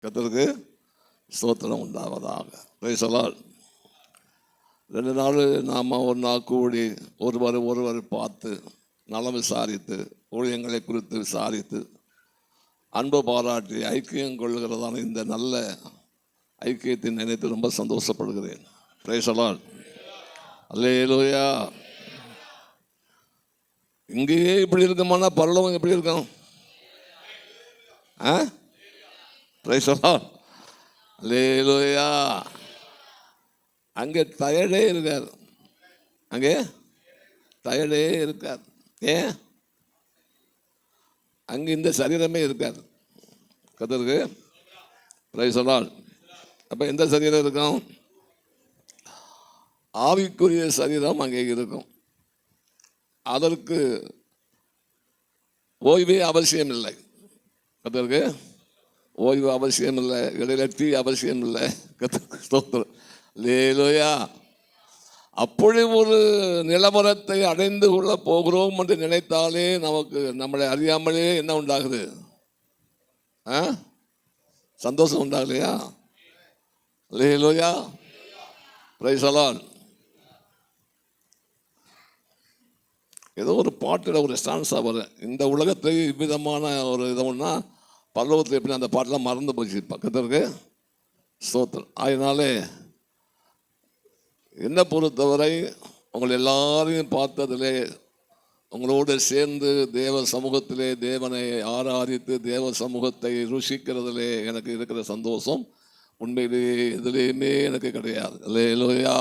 கர்த்தருக்கு ஸ்தோத்திரம் உண்டாவதாக. Price the Lord. 2 நாள் நாம் ஒன்றா கூடி ஒருவர் பார்த்து நலம் விசாரித்து ஊழியங்களை குறித்து விசாரித்து அன்பு பாராட்டி ஐக்கியம் கொள்ளுகிறதான இந்த நல்ல ஐக்கியத்தை நினைத்து ரொம்ப சந்தோஷப்படுகிறேன். Price the Lord. அல்லேலூயா. இங்கேயே இப்படி இருக்குமானா பரலோகம் எப்படி இருக்கும்? Praise the Lord. அல்லேலூயா. அங்கே டயர்டே இருக்காது, அங்கே டயர்டே இருக்காது. ஏன்? அங்கே இந்த சரீரமே இருக்காது. கர்த்தருக்கு பிரைஸ் தி லார்ட். அப்போ எந்த சரீரம் இருக்கும்? ஆவிக்குரிய சரீரம் அங்கே இருக்கும். அதற்கு ஓய்வே அவசியம் இல்லை. கர்த்தருக்கு ஓய்வு அவசியம் இல்லை, இடையில டீ அவசியம் இல்லை. கர்த்தருக்கு ஸ்தோத்திரம். அல்லேலூயா. அப்படி ஒரு நிலவரத்தை அடைந்து கொள்ள போகிறோம் என்று நினைத்தாலே நமக்கு நம்மளை அறியாமலே என்ன உண்டாகுது? சந்தோஷம் உண்டாகலையா? அல்லேலூயா. Praise the Lord. ஏதோ ஒரு பாட்டில் ஒரு ஸ்டான்ஸாக வரும், இந்த உலகத்தில் இவ்விதமான ஒரு இதோன்னா பல்லவத்தில் எப்படி அந்த பாட்டெலாம் மறந்து போச்சு பக்கத்திற்கு ஸ்தோத்திரம். அதனாலே என்னை பொறுத்தவரை உங்களை எல்லாரையும் பார்த்ததிலே, உங்களோடு சேர்ந்து தேவ சமூகத்திலே தேவனை ஆராதித்து தேவ சமூகத்தை ருசிக்கிறதிலே எனக்கு இருக்கிற சந்தோஷம் உண்மையிலேயே எதுலேயுமே எனக்கு கிடையாது. அல்லேலூயா.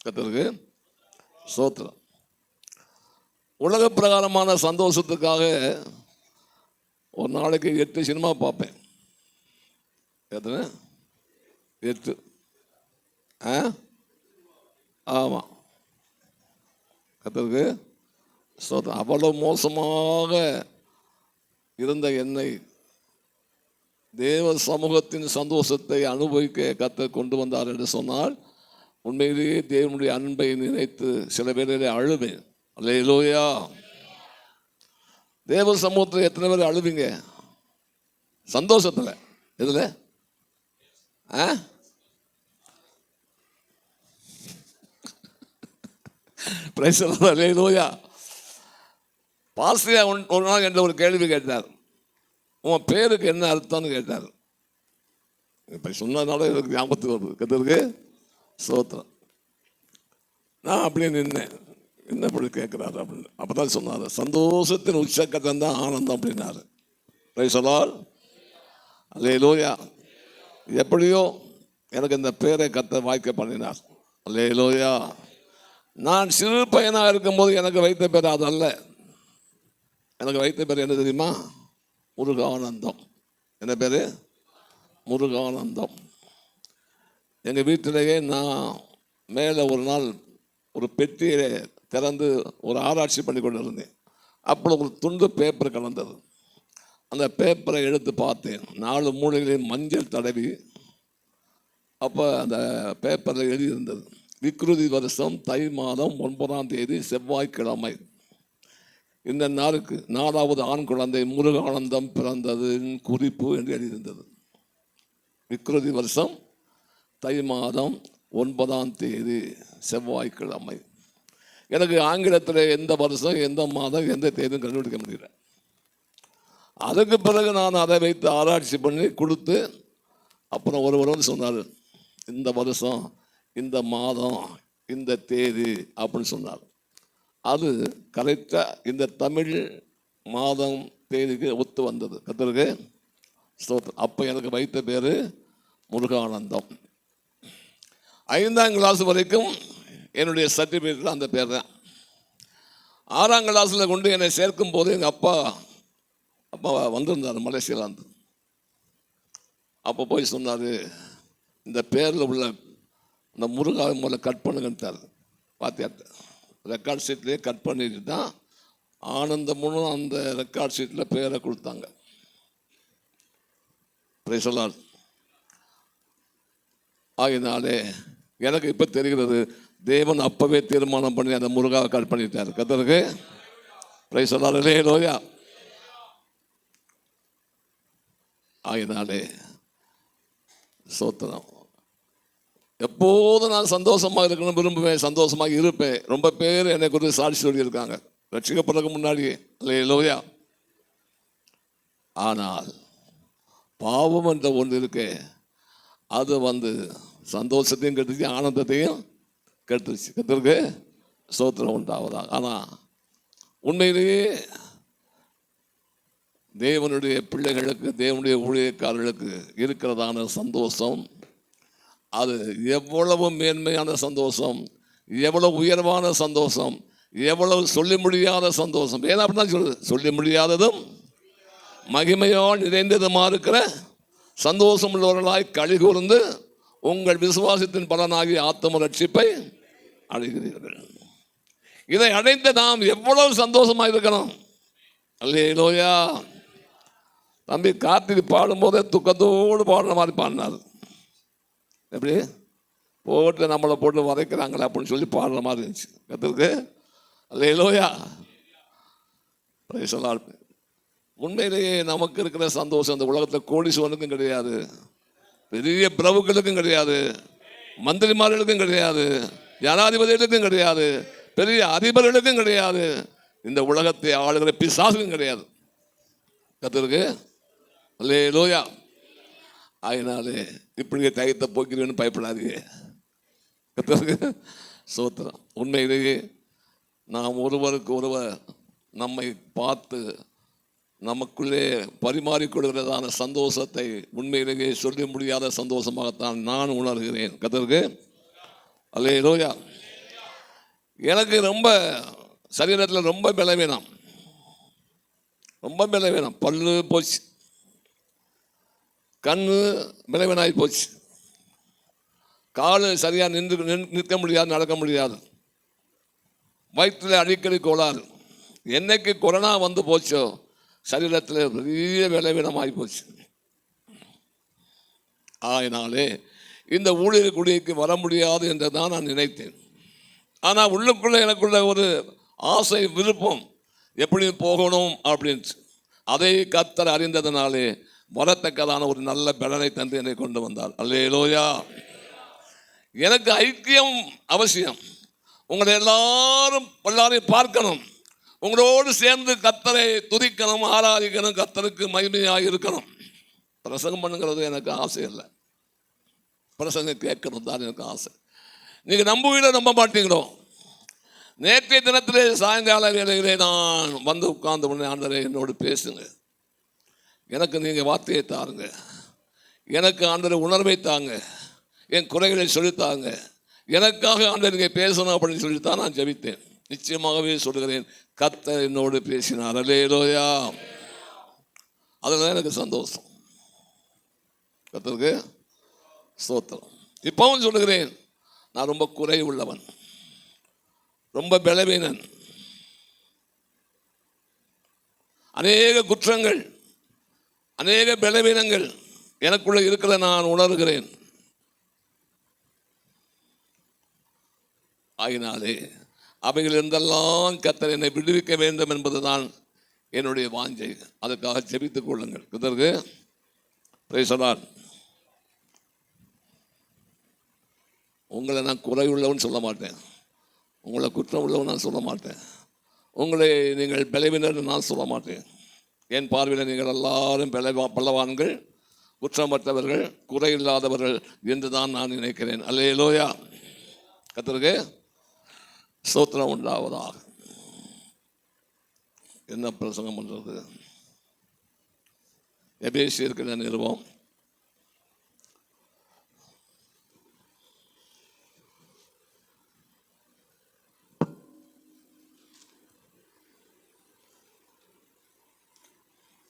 கர்த்தருக்கு ஸ்தோத்திரம். உலக பிரகாரமான சந்தோஷத்துக்காக ஒரு நாளைக்கு 8 சினிமா பார்ப்பேன். எத்தனை? 8. ஆமாம். கர்த்தருக்கு ஸ்தோத்திரம். அவ்வளோ மோசமாக இருந்த என்னை தேவ சமூகத்தின் சந்தோஷத்தை அனுபவிக்க கர்த்தர் கொண்டு வந்தார் என்று சொன்னால் உண்மையிலேயே தேவனுடைய அன்பை நினைத்து சில பேரிலே அழுவேன். அல்லேலூயா. தேவ சமூகத்தில் எத்தனை பேர் அழுவீங்க? சந்தோஷத்தில். இதில் price the Lord. Hallelujah. Pastor ஒரு நாள் என்ற ஒரு கேள்வி கேட்டார். உன் பேருக்கு என்ன அர்த்தம்னு கேட்டார். இப்போ சொன்னதுனால எனக்கு ஞாபகத்துக்கு வருது. கர்த்தருக்கு ஸ்தோத்திரம். நான் அப்படியே நின்னேன், என்ன இப்படி கேட்குறாரு அப்படின்னு. அப்போ தான் சொன்னார், சந்தோஷத்தின் உச்சக்கட்டம் தான் ஆனந்தம் அப்படின்னாரு. Praise the Lord. அல்லேலூயா. எப்படியோ எனக்கு இந்த பேரை கர்த்தர் வாய்க்க பண்ணினார். அல்லேலூயா. நான் சிறு பையனாக இருக்கும்போது எனக்கு வைத்த பேர் அதல்ல. எனக்கு வைத்த பேர் என்ன தெரியுமா? முருகானந்தம். என்ன பேர்? முருகானந்தம். எங்கள் வீட்டிலேயே நான் மேலே ஒரு நாள் ஒரு பெட்டியை திறந்து ஒரு ஆராய்ச்சி பண்ணி கொண்டு இருந்தேன். அப்போ ஒரு துண்டு பேப்பர் கலந்தது. அந்த பேப்பரை எடுத்து பார்த்தேன். 4 மூலைகளையும் மஞ்சள் தடவி அப்போ அந்த பேப்பரில் எழுதியிருந்தது, விக்ருதி வருஷம் தை மாதம் 9ஆம் தேதி செவ்வாய்க்கிழமை இந்த நாளுக்கு 4வது ஆண் குழந்தை முருகானந்தம் பிறந்ததின் குறிப்பு என்று எழுதியிருந்தது. விக்ருதி வருஷம் தை மாதம் 9ஆம் தேதி செவ்வாய்க்கிழமை. எனக்கு ஆங்கிலத்தில் எந்த வருஷம் எந்த மாதம் எந்த தேதியும் கண்டுபிடிக்க முடியல. அதுக்கு பிறகு நான் அதை வைத்து ஆராய்ச்சி பண்ணி கொடுத்து அப்புறம் ஒருவர் சொன்னார், இந்த வருஷம் இந்த மாதம் இந்த தேதி அப்படின்னு சொன்னார். அது கரெக்டாக இந்த தமிழ் மாதம் தேதிக்கு ஒத்து வந்தது. கர்த்தருக்கு ஸ்தோத்திரம். அப்போ எனக்கு வைத்த பேர் முருகானந்தம். 5ஆம் கிளாஸ் வரைக்கும் என்னுடைய சர்டிஃபிகேட்டில் அந்த பேர் தான். 6ஆம் கிளாஸில் கொண்டு என்னை சேர்க்கும் போது எங்கள் அப்பா வந்திருந்தார் மலேசியாவிலேருந்து. அப்போ போய் சொன்னார், இந்த பேரில் உள்ள இந்த முருகாவை முதல்ல கட் பண்ணுங்கன்ட்டார். பார்த்தியாட்ட ரெக்கார்ட் ஷீட்லேயே கட் பண்ணிட்டு தான் ஆனந்தமுன்னு அந்த ரெக்கார்ட் ஷீட்டில் பேரை கொடுத்தாங்க. Price the Lord. ஆகினாலே எனக்கு இப்போ தெரிகிறது, தேவன் அப்போவே தீர்மானம் பண்ணி அந்த முருகாவை கட் பண்ணிட்டார். கர்த்தருக்கு பிரைஸ் தி லார்ட். அல்லேலூயா. ஆகினாலே ஸ்தோத்திரம். எப்போதும் நான் சந்தோஷமாக இருக்கணும் விரும்புவேன், சந்தோஷமாக இருப்பேன். ரொம்ப பேர் என்னை குறித்து சாட்சி சொல்லியிருக்காங்க ரட்சிக்கப்படுறதுக்கு முன்னாடி. இல்லையா? ஆனால் பாவம் என்ற ஒன்று இருக்கு, அது சந்தோஷத்தையும் கெடுத்துச்சு, ஆனந்தத்தையும் கெடுத்துச்சு. கெடுத்துருக்கு ஸ்தோத்திரம் உண்டாவதாக. ஆனால் உண்மையிலேயே தேவனுடைய பிள்ளைகளுக்கு, தேவனுடைய ஊழியக்காரர்களுக்கு இருக்கிறதான சந்தோஷம் அது எவ்வளவு மேன்மையான சந்தோஷம், எவ்வளவு உயர்வான சந்தோஷம், எவ்வளவு சொல்லி முடியாத சந்தோஷம். ஏன்னா அப்படிதான் சொல்லுது, சொல்லி முடியாததும் மகிமையால் நிறைந்ததுமா இருக்கிற சந்தோஷம் உள்ளவர்களாய் களி கூர்ந்து உங்கள் விசுவாசத்தின் பலனாகி ஆத்ம ரட்சிப்பை அடைகிறீர்கள். இதை அடைந்த நாம் எவ்வளவு சந்தோஷமாக இருக்கணும். அல்லேலூயா. தம்பி கார்த்திக் பாடும்போதே துக்கத்தோடு பாடுற மாதிரி பாடினார். எப்படி போட்டு நம்மளை போட்டு வரைக்கிறாங்களே அப்படின்னு சொல்லி பாடுற மாதிரி இருந்துச்சு. கர்த்தருக்கு அல்லேலூயா. உண்மையிலேயே நமக்கு இருக்கிற சந்தோஷம் இந்த உலகத்தில் கோடீஸ்வரனுக்கும் கிடையாது, பெரிய பிரபுக்களுக்கும் கிடையாது, மந்திரிமார்களுக்கும் கிடையாது, ஜனாதிபதிகளுக்கும் கிடையாது, பெரிய அதிபர்களுக்கும் கிடையாது, இந்த உலகத்தை ஆளுகிற பிசாசுக்கும் கிடையாது. கர்த்தருக்கு அல்லேலூயா. அதனாலே இப்படியே டயத்தை போக்கிறேன்னு பயப்படாதீங்க. கர்த்தருக்கு ஸ்தோத்திரம். உண்மையிலேயே நாம் ஒருவருக்கு ஒருவர் நம்மை பார்த்து நமக்குள்ளே பரிமாறிக்கொள்கிறதான சந்தோஷத்தை உண்மையிலேயே சொல்ல முடியாத சந்தோஷமாகத்தான் நான் உணர்கிறேன். கர்த்தருக்கு அல்லேலூயா. எனக்கு ரொம்ப சரீரத்தில் ரொம்ப பலவீனம், ரொம்ப பலவீனம். பல்லு போச்சு, கண்ணு பலவீனாகி போச்சு, காலு சரியாக நிற்க முடியாது, நடக்க முடியாது, வயிற்றில் அடிக்கடி கோளாறு. என்னைக்கு கொரோனா வந்து போச்சோ சரீரத்தில் பெரிய பலவீனமாகி போச்சு. ஆயினாலே இந்த ஊழியர் குடிக்கு வர முடியாது என்று தான் நான் நினைத்தேன். ஆனால் உள்ளுக்குள்ளே எனக்குள்ள ஒரு ஆசை, விருப்பம், எப்படி போகணும் அப்படின்ட்டு. அதை கர்த்தர் அறிந்ததனாலே வரத்தக்கதான ஒரு நல்ல பலனை தந்து என்னை கொண்டு வந்தார். அல்லேலூயா. எனக்கு ஐக்கியம் அவசியம். உங்களை எல்லாரையும் பார்க்கணும், உங்களோடு சேர்ந்து கர்த்தரை துதிக்கணும், ஆராதிக்கணும், கர்த்தருக்கு மகிமையாக இருக்கணும். பிரசங்கம் பண்ணுங்கிறது எனக்கு ஆசை இல்லை, பிரசங்கம் கேட்கணும் தான் எனக்கு ஆசை. நீங்கள் நம்புவீங்களோ நம்ப மாட்டீங்களோ, நேற்றைய தினத்திலே சாயங்கால வேளையிலே நான் வந்து உட்கார்ந்து உடனே ஆண்டவரே என்னோடு பேசுங்க, எனக்கு நீங்கள் வார்த்தையை தாருங்க, எனக்கு ஆண்டவரே உணர்வை தாங்க, என் குறைகளை சொல்லித்தாங்க, எனக்காக ஆண்டவர் நீங்கள் பேசணும் அப்படின்னு சொல்லித்தான் நான் ஜெபித்தேன். நிச்சயமாகவே சொல்கிறேன், கர்த்தர் என்னோடு பேசினார். அல்லேலூயா. அதில் எனக்கு சந்தோஷம். கர்த்தருக்கு ஸ்தோத்திரம். இப்பவும் சொல்லுகிறேன், நான் ரொம்ப குறை உள்ளவன், ரொம்ப பலவீனன், அநேக குற்றங்கள், அநேக பலவீனங்கள் எனக்குள்ள இருக்கிற நான் உணர்கிறேன். ஆகினாலே அவைகள் இருந்தெல்லாம் கர்த்தர் என்னை விடுவிக்க வேண்டும் என்பதுதான் என்னுடைய வாஞ்சை. அதற்காக ஜெபித்துக் கொள்ளுங்கள். கர்த்தருக்கு பிரைஸ் தி லார்ட். உங்களை நான் குறை உள்ளவன் சொல்ல மாட்டேன், உங்களை குற்றம் உள்ளவன் நான் சொல்ல மாட்டேன், உங்களை நீங்கள் பலவீனர் நான் சொல்ல மாட்டேன். என் பார்வையில் நீங்கள் எல்லாரும் பலவான்கள், குற்றமற்றவர்கள், குறை இல்லாதவர்கள் என்று தான் நான் நினைக்கிறேன். அல்லேலூயா. கர்த்தருக்கு ஸ்தோத்திரம் உண்டாவதாக. என்ன பிரசங்கம் பண்றது? எபேசியருக்கு நிறுவம்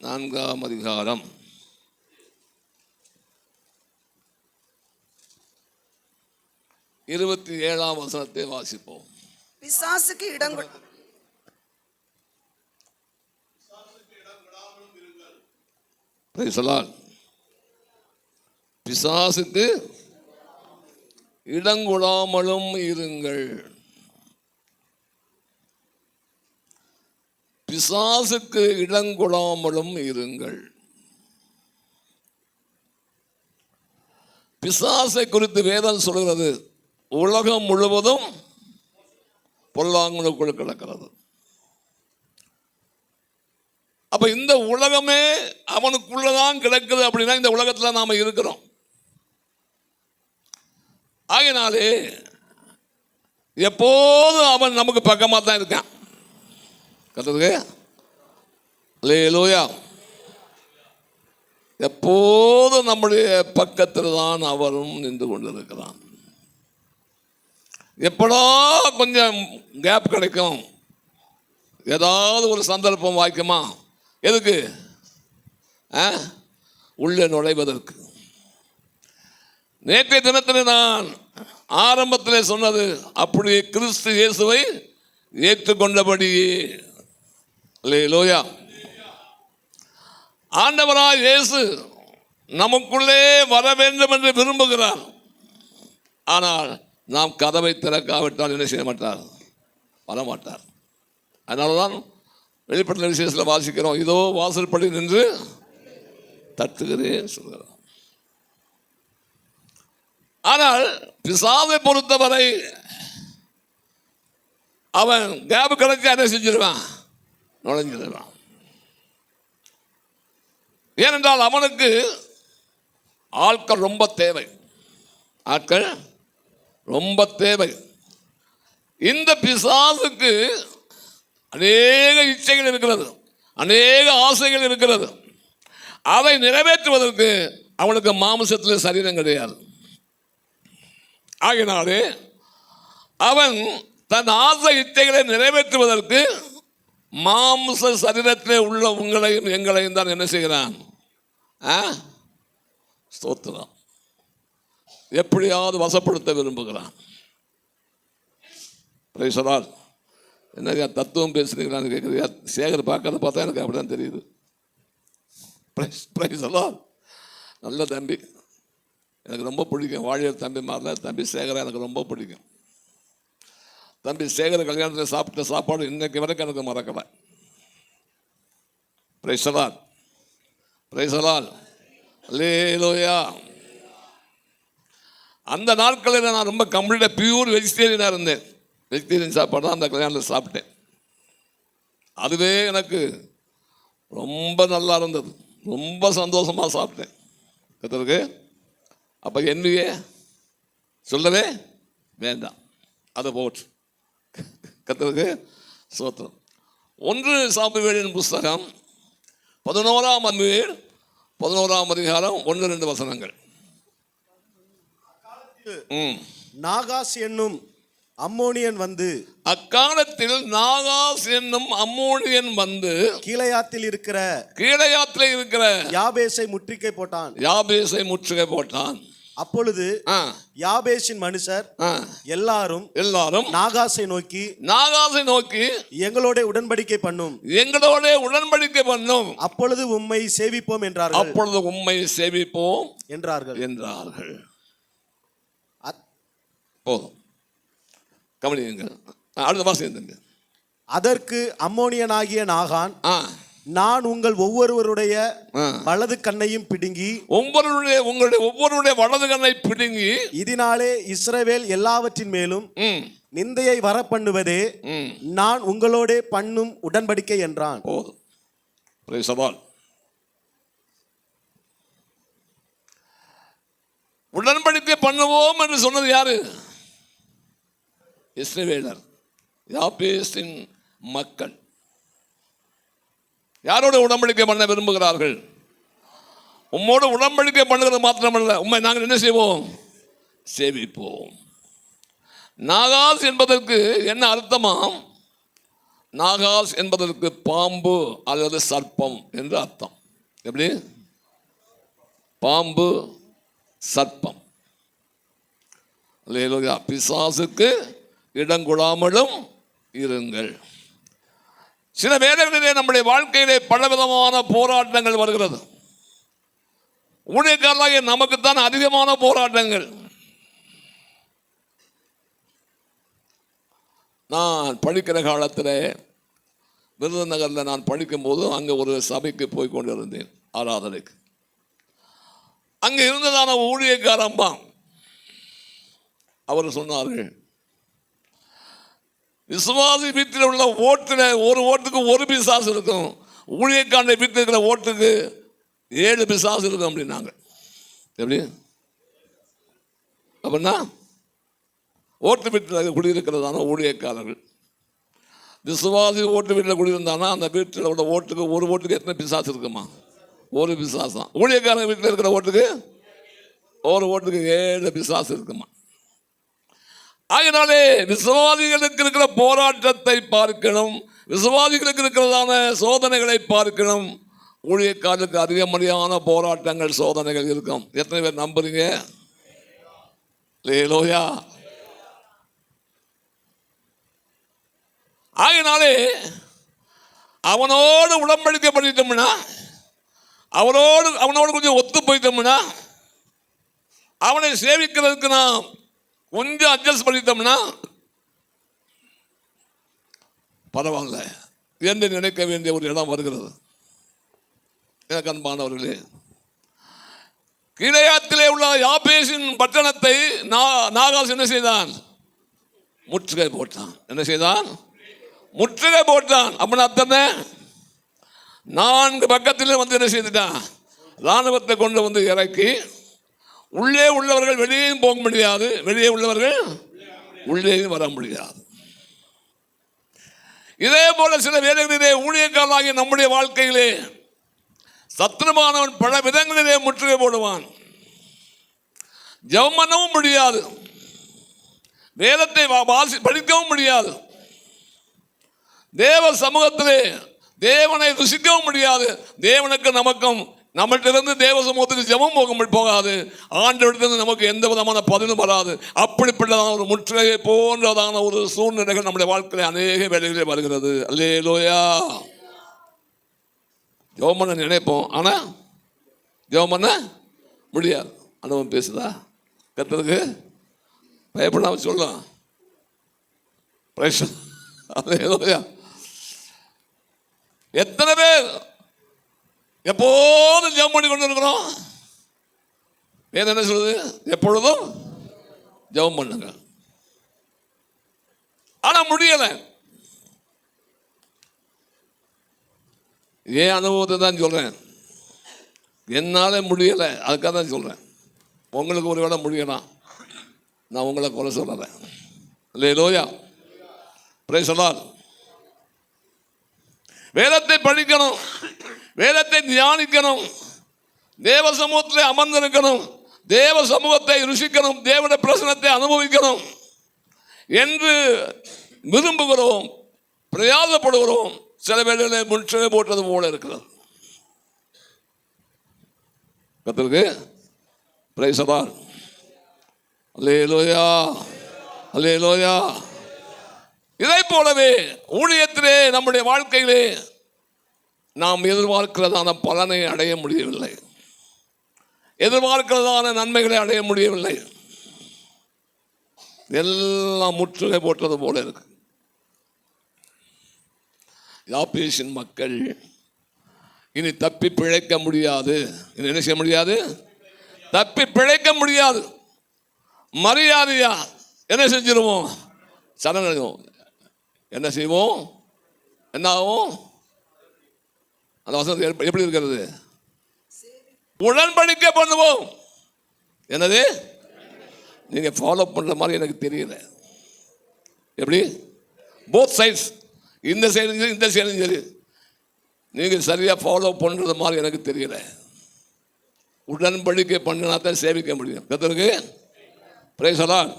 4ஆம் அதிகாரம் 27ஆம் வசனத்தை வாசிப்போம். பிசாசுக்கு இடம் பிசாசுக்கு இடங்கொடாமலும் இருங்கள். பிசாசுக்கு இடங்கொடாமலும் இருங்கள். பிசாசை குறித்து வேதம் சொல்கிறது, உலகம் முழுவதும் பொல்லாங்குகளுக்குள் கிடக்கிறது. அப்ப இந்த உலகமே அவனுக்குள்ளதான் கிடக்குது அப்படின்னா இந்த உலகத்துல நாம இருக்கிறோம். ஆகினாலே எப்போதும் அவன் நமக்கு பக்கமா தான் இருக்கான். கர்த்தருக்கு அல்லேலூயா. எப்போதும் நம்முடைய பக்கத்தில் தான் அவரும் நின்று கொண்டிருக்கிறான். எப்படா கொஞ்சம் கேப் கிடைக்கும், ஏதாவது ஒரு சந்தர்ப்பம் வாய்க்குமா, எதுக்கு? உள்ளே நுழைவதற்கு. நேற்றைய தினத்தில் நான் ஆரம்பத்தில் சொன்னது, அப்படியே கிறிஸ்து இயேசுவை ஏற்றுக்கொண்டபடியே. அல்லேலூயா. ஆண்டவராய் இயேசு நமக்குள்ளே வர வேண்டும் என்று விரும்புகிறார். ஆனால் நாம் கதவை திறக்காவிட்டால் என்ன செய்ய மாட்டார்? வரமாட்டார். அதனாலதான் வெளிப்பட்ட விசேஷத்தில் வாசிக்கிறோம், இதோ வாசல்படி நின்று தட்டுகிறேன் சொல்கிறார். ஆனால் பிசாசை பொறுத்தவரை அவன் கேப் கிடைச்சா என்ன செஞ்சிருவான்? நுழைஞ்சிருவான். ஏனென்றால் அவனுக்கு ஆட்கள் ரொம்ப தேவை. ஆட்கள் ரொம்ப தேவை. இந்த பிசாசுக்கு அநேக இச்சைகள் இருக்கிறது, அநேக ஆசைகள் இருக்கிறது. அதை நிறைவேற்றுவதற்கு அவனுக்கு மாம்சத்தில் சரீரம் கிடையாது. ஆகினாலே அவன் தன் ஆசை இச்சைகளை நிறைவேற்றுவதற்கு மாம்ச சரீரத்திலே உள்ள உங்களையும் எங்களையும் தான் என்ன செய்கிறான்? ஸ்தோத்திரம். எப்படியாவது வசப்படுத்த விரும்புகிறான். என்ன தத்துவம் பேசுறீங்களான்னு கேட்குறியா? சேகர் பார்க்கறத பார்த்தா எனக்கு அப்படிதான் தெரியுது. நல்ல தம்பி, எனக்கு ரொம்ப பிடிக்கும். வாழியர் தம்பி மாதிரில தம்பி சேகரை எனக்கு ரொம்ப பிடிக்கும். தம்பி சேகர கல்யாணத்தில் சாப்பிட்ட சாப்பாடு இன்னைக்கு வரைக்கும் எனக்கு மறக்கலை. பிரைசலால் பிரைசலால் அல்லேலூயா. அந்த நாட்களில் நான் ரொம்ப கம்ப்ளீட்டாக பியூர் வெஜிடேரியனாக இருந்தேன். வெஜிடேரியன் சாப்பாடு தான் அந்த கல்யாணத்தில் சாப்பிட்டேன். அதுவே எனக்கு ரொம்ப நல்லா இருந்தது. ரொம்ப சந்தோஷமாக சாப்பிட்டேன். கர்த்தருக்கு அப்போ என்னையே சொல்லவே வேண்டாம், அதை போட்டு. கர்த்தருக்கு ஸ்தோத்திரம். 1 சாமுவேலின் புஸ்தகம் 11ஆம் அதிகாரம் 1-2 வசனங்கள். நாகாஸ் என்னும் அம்மோனியன் வந்து, அக்காலத்தில் நாகாஸ் என்னும் அம்மோனியன் வந்து கீலேயாத்தில் இருக்கிற யாபேசை முற்றுகை போட்டான். அப்பொழுது யாபேசின் மனுஷர் எல்லாரும் நாகாசை நோக்கி எங்களோட உடன்படிக்கை பண்ணும், அப்பொழுது உம்மை சேவிப்போம் என்றார்கள். போதும், கவனியுங்கள். அடுத்த வாசிங்க. அதற்கு அம்மோனியனாகிய நாகான், நான் உங்கள் ஒவ்வொருவருடைய வலது கண்ணையும் பிடுங்கி, உங்களுடைய வலது கண்ணை பிடுங்கி, இதனாலே இஸ்ரவேல் எல்லாவற்றின் மேலும் நிந்தையை வர பண்ணுவதே நான் உங்களோட பண்ணும் உடன்படிக்கை என்றான். போதும். Price the Lord. உடன்படிக்கை பண்ணுவோம் என்று சொன்னது யாரு? இஸ்ரவேலர், யாபேசின் மக்கள். யாரோட உடன்படிக்கை பண்ண விரும்புகிறார்கள்? உம்மோடு உடன்படிக்கை பண்ணுறது மாத்திரமல்ல, உண்மை நாங்கள் என்ன செய்வோம்? சேவிப்போம். நாகாஸ் என்பதற்கு என்ன அர்த்தமாம்? நாகாஸ் என்பதற்கு பாம்பு அல்லது சர்ப்பம் என்று அர்த்தம். எப்படி? பாம்பு, சர்ப்பம். அல்லேலூயா. பிசாசுக்கு இடங்கொடாமலும் இருங்கள். சில வேளைகளிலே நம்முடைய வாழ்க்கையிலே பலவிதமான போராட்டங்கள் வருகிறது. ஊழியக்காரர்களாகிய நமக்குத்தான் அதிகமான போராட்டங்கள். நான் படிக்கிற காலத்தில் விருதுநகரில் நான் படிக்கும்போது அங்கே ஒரு சபைக்கு போய் கொண்டிருந்தேன், ஆராதனைக்கு. அங்க இருந்ததான ஊழியக்காரம்மா அவர் சொன்னார்கள், விசுவாசி வீட்டில் உள்ள ஓட்டுல ஒரு ஓட்டுக்கு ஒரு பிசாசு இருக்கும், ஊழியக்காரனை வீட்டில் இருக்கிற ஓட்டுக்கு 7 பிசாசு இருக்கும் அப்படின்னாங்க. எப்படி அப்படின்னா ஓட்டு வீட்டில் குடியிருக்கிறதான ஊழியக்காரர்கள், விசுவாசி ஓட்டு வீட்டில் குடியிருந்தானா அந்த வீட்டில் உள்ள ஓட்டுக்கு ஒரு ஓட்டுக்கு எத்தனை பிசாசு இருக்குமா? ஒரு பிசாசு தான். ஊழியக்காரங்க வீட்டில் இருக்கிற ஓட்டுக்கு ஒரு ஓட்டுக்கு 7 பிசாசு இருக்குமா? ஆகினாலே விசுவாசிகளுக்கு இருக்கிற போராட்டத்தை பார்க்கணும், விசுவாசிகளுக்கு இருக்கிறதான சோதனைகளை பார்க்கணும். ஊழியக்காரருக்கு அதிகமடியான போராட்டங்கள் சோதனைகள் இருக்கும். எத்தனை பேர் நம்புறீங்க? அல்லேலூயா. ஆகினாலே அவனோடு உடன்படிக்கை பண்ணிட்டோம்னா, அவனோடு கொஞ்சம் ஒத்து போயிட்டோம்னா, அவனை சேவிக்கிறதுக்கு நாம் கொஞ்சம் அட்ஜஸ்ட் பண்ணிட்டோம்னா பரவாயில்ல என்று நினைக்க வேண்டிய ஒரு இடம் வருகிறது. எனக்கு அன்பானவர்களே, கீலேயாத்திலே உள்ள யாபேசின் பட்டணத்தை நாகாஸ் என்ன செய்தான்? முற்றுகை போட்டான். என்ன செய்தான்? முற்றுகை போட்டான். அப்படின்னா அத்தனை 4 பக்கத்திலே வந்து என்ன செய்துட்டான்? இராணுவத்தை கொண்டு வந்து இறக்கி, உள்ளே உள்ளவர்கள் வெளியேயும் போக முடியாது, வெளியே உள்ளவர்கள் உள்ளேயும் வர முடியாது. இதே போல சில வேலைகளிலே ஊழியக்காரனாகிய நம்முடைய வாழ்க்கையிலே சத்துருமானவன் பல விதங்களிலே முற்றுகை போடுவான். ஜெபம் பண்ணவும் முடியாது, வேதத்தை படிக்கவும் முடியாது, தேவ சமூகத்திலே தேவனை ருசிக்கவும் முடியாது. தேவனுக்கு நமக்கும் நம்மகிட்ட தேவ சமூகத்துக்கு ஜெபம் போகாது, ஆண்டவரிடத்திலிருந்து நமக்கு எந்த விதமான பதிலும் வராது. அப்படிப்பட்டதான ஒரு முற்றுகையை போன்றதான ஒரு சூழ்நிலைகள் நம்முடைய வாழ்க்கையில் அநேக வேலைகளே வருகிறது. அல்லேலூயா. ஜெபம் பண்ண நினைப்போம், ஆனால் ஜெபம் பண்ண முடியாது. அனுபவம் பேசுதா? கர்த்தருக்கு பயப்படாம சொல்லலாம். அல்லேலூயா. எத்தனை பேர் எப்போதும் ஜெபம் பண்ணி கொண்டு இருக்கிறோம்? வேதம் என்ன சொல்லுது? எப்பொழுதும் ஜெபம் பண்ணுங்க. ஆனா முடியல. ஏன் அனுபவத்தை தான் சொல்றேன், என்னால முடியல, அதுக்காக தான் சொல்றேன். உங்களுக்கு ஒரு வேளை முடியலாம், நான் உங்களை குறை சொல்றேன். அல்லேலூயா. Praise the Lord. வேதத்தை படிக்கணும், வேதத்தை தியானிக்கணும், தேவ சமூகத்தில் அமர்ந்திருக்கணும், தேவ சமூகத்தை ருசிக்கணும், தேவனுடைய பிரசனத்தை அனுபவிக்கணும் என்று விரும்புகிறோம், பிரயாசப்படுகிறோம். சில வேளையிலே முற்றுகை போட்டது போல இருக்கிறது. கர்த்தருக்கு பிரைஸ் தி லார்ட். அல்லேலூயா, அல்லேலூயா. இதை போலவே ஊழியத்திலே நம்முடைய வாழ்க்கையிலே நாம் எதிர்பார்க்கிறதான பலனை அடைய முடியவில்லை, எதிர்பார்க்கிறதான நன்மைகளை அடைய முடியவில்லை. எல்லாம் முற்றுகை போட்டது போல இருக்கு. யாபேசின் மக்கள் இனி தப்பி பிழைக்க முடியாது. இனி என்ன செய்ய முடியாது? தப்பி பிழைக்க முடியாது. மரியாதையா என்ன செஞ்சிருவோம்? சரணடைவோம். என்ன செய்வோம்? என்ன ஆகும்? அந்த வசனம் எப்படி இருக்கிறது? உடன்படிக்கை பண்ணுவோம். என்னது? நீங்க ஃபாலோ பண்ற மாதிரி எனக்கு தெரியல. எப்படி? போத் சைட்ஸ், இந்த சைடும் சரி இந்த சைடும் சரி, நீங்க சரியா ஃபாலோ பண்றது மாதிரி எனக்கு தெரியல. உடன்படிக்கை பண்ணினா தான் சேவிக்க முடியும். கர்த்தருக்கு பிரைஸ் தி லார்ட்.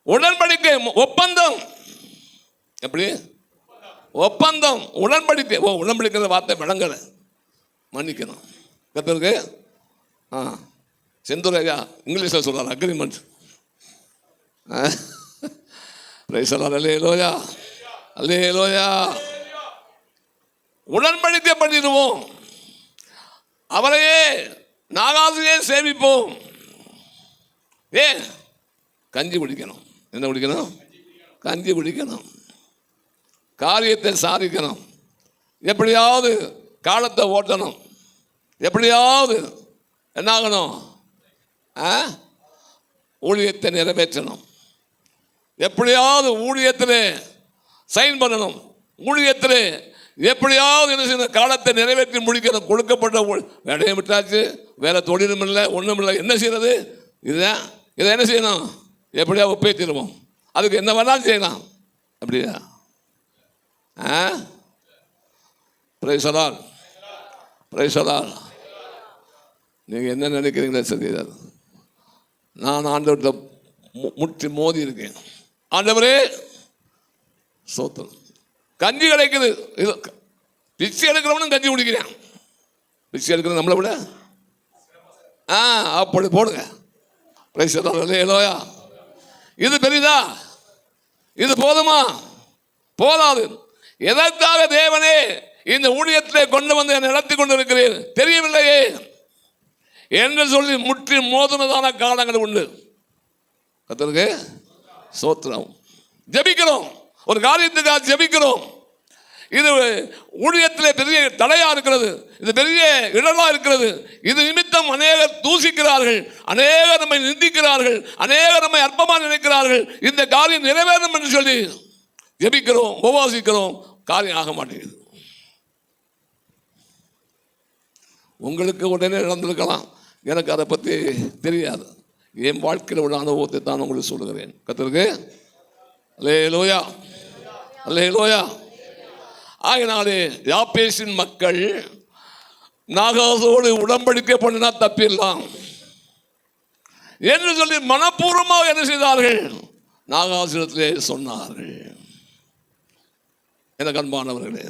உடன்படிக்கை, ஒப்பந்தம். எப்படி? ஒப்பந்தம், உடன்படிக்கை. உடன்படிக்கிற வார்த்தை விளங்கல, மன்னிக்கணும். கர்த்தருக்கு செந்துரையா இங்கிலீஷில் சொல்றாரு agreement. Praise the Lord. Hallelujah, hallelujah. உடன்படிக்கை பண்ணிடுவோம், அவரையே நாகாசையே சேவிப்போம். ஏன்? கஞ்சி குடிக்கணும். என்ன குடிக்கணும்? கஞ்சி குடிக்கணும். காரியத்தை சாதிக்கணும், எப்படியாவது காலத்தை ஓட்டணும், எப்படியாவது என்ன ஆகணும்? ஊழியத்தை நிறைவேற்றணும். எப்படியாவது ஊழியத்தில் சைன் பண்ணணும். ஊழியத்தில் எப்படியாவது என்ன செய்யணும்? காலத்தை நிறைவேற்றி முடிக்கணும். கொடுக்கப்பட்ட வேலையை விட்டாச்சு, வேலை தொழிலும் இல்லை, ஒன்றும் இல்லை. என்ன செய்யறது? இதை என்ன செய்யணும்? எப்படியா ஒப்பேற்றிடுவோம். அதுக்கு என்ன வேணாலும் செய்யலாம். அப்படியா? பிரைஸ் அலால், பிரைஸ் அலால். நீங்கள் என்ன நினைக்கிறீங்களோ சரி. நான் ஆண்டவர்கிட்ட முற்றி மோதி இருக்கேன். ஆண்டவரே சோத்திரம். கஞ்சி கிடைக்குது. இது பிச்சை எடுக்கிறவனும் கஞ்சி குடிக்கிறேன். பிச்சை எடுக்கிற நம்மளை விட அப்படி போடுங்க. பிரைஸ் அலால். இது பெரிதா? இது போதுமா? போதாது. எதற்காக தேவனே இந்த ஊழியத்திலே கொண்டு வந்து என்னை நடத்தி கொண்டு இருக்கிறேன் தெரியவில்லையே என்று சொல்லி முற்றி மோதுனதான காலங்கள் உண்டு. கர்த்தருக்கு ஸ்தோத்திரம். ஜெபிக்கிறோம், ஒரு காரியத்துக்காக ஜெபிக்கிறோம். இது ஊழியத்திலே பெரிய தடையா இருக்கிறது, இது பெரிய இடலா இருக்கிறது. இது நிமித்தம் அநேகர் தூசிக்கிறார்கள், அநேகர் நம்மை நிந்திக்கிறார்கள், அநேகர் நம்மை அற்பமாக நினைக்கிறார்கள். இந்த காரியம் நிறைவேறும் என்று சொல்லி ஜெபிக்கிறோம், உபவாசிக்கிறோம், காரியம் ஆக மாட்டேங்குது. உங்களுக்கு உடனே நடந்திருக்கலாம், எனக்கு அதை பற்றி தெரியாது. என் வாழ்க்கையில் உள்ள அனுபவத்தை தான் உங்களுக்கு சொல்லுகிறேன். கர்த்தருக்கு அல்லேலூயா, அல்லேலூயா. ஆகினாலே யாப்பேசின் மக்கள் நாகாசோடு உடன்படிக்கை பண்ணினா தப்பிடலாம் என்று சொல்லி மனப்பூர்வமாக என்ன செய்தார்கள்? நாகாசுரத்திலே சொன்னார்கள். எனக்கு அன்பானவர்களே,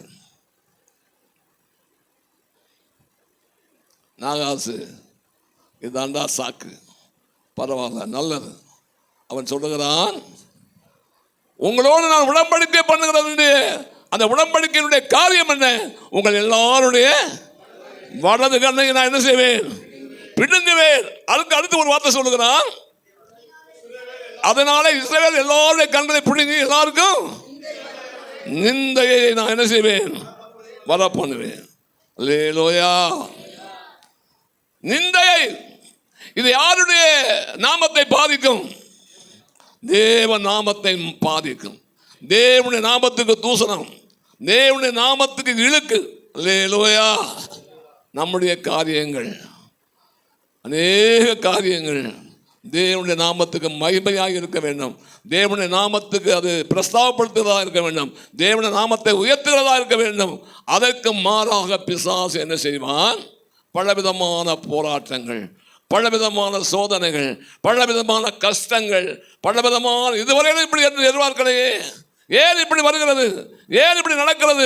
நாகாசு இதாண்டா சாக்கு, பரவாயில்ல, நல்லது. அவன் சொல்லுகிறான், உங்களோடு நான் உடன்படிக்கை பண்ணுகிறது. அந்த உடன்படிக்கையினுடைய காரியம் என்ன? உங்கள் எல்லாருடைய வலது கண்ணை நான் என்ன செய்வேன்? பிடுங்குவேன். அதுக்கு அடுத்து ஒரு வார்த்தை சொல்லுகிறான், அதனால இஸ்ரவேல் எல்லாருடைய கண்களை பிடுங்கி எல்லாருக்கும் நிந்தையை நான் என்ன செய்வேன்? வர பண்ணுவேன். அல்லேலூயா. நிந்தையை, இது யாருடைய நாமத்தை பாதிக்கும்? தேவ நாமத்தை பாதிக்கும். தேவனுடைய நாமத்துக்கு தூசணம், தேவனுடைய நாமத்துக்கு இழுக்கு. அல்லேலூயா. நம்முடைய காரியங்கள், அநேக காரியங்கள் தேவனுடைய நாமத்துக்கு மகிமையாக இருக்க வேண்டும். தேவனுடைய நாமத்துக்கு அது பிரஸ்தாபப்படுத்துகிறதா இருக்க வேண்டும். தேவனுடைய நாமத்தை உயர்த்துகிறதா இருக்க வேண்டும். அதற்கு மாறாக பிசாசு என்ன செய்வான்? பலவிதமான போராட்டங்கள், பலவிதமான சோதனைகள், பலவிதமான கஷ்டங்கள், பலவிதமான இதுவரையிலும் இப்படி என்று எதிர்பார்க்கலையே, ஏன் இப்படி வருகிறது, ஏன் இப்படி நடக்கிறது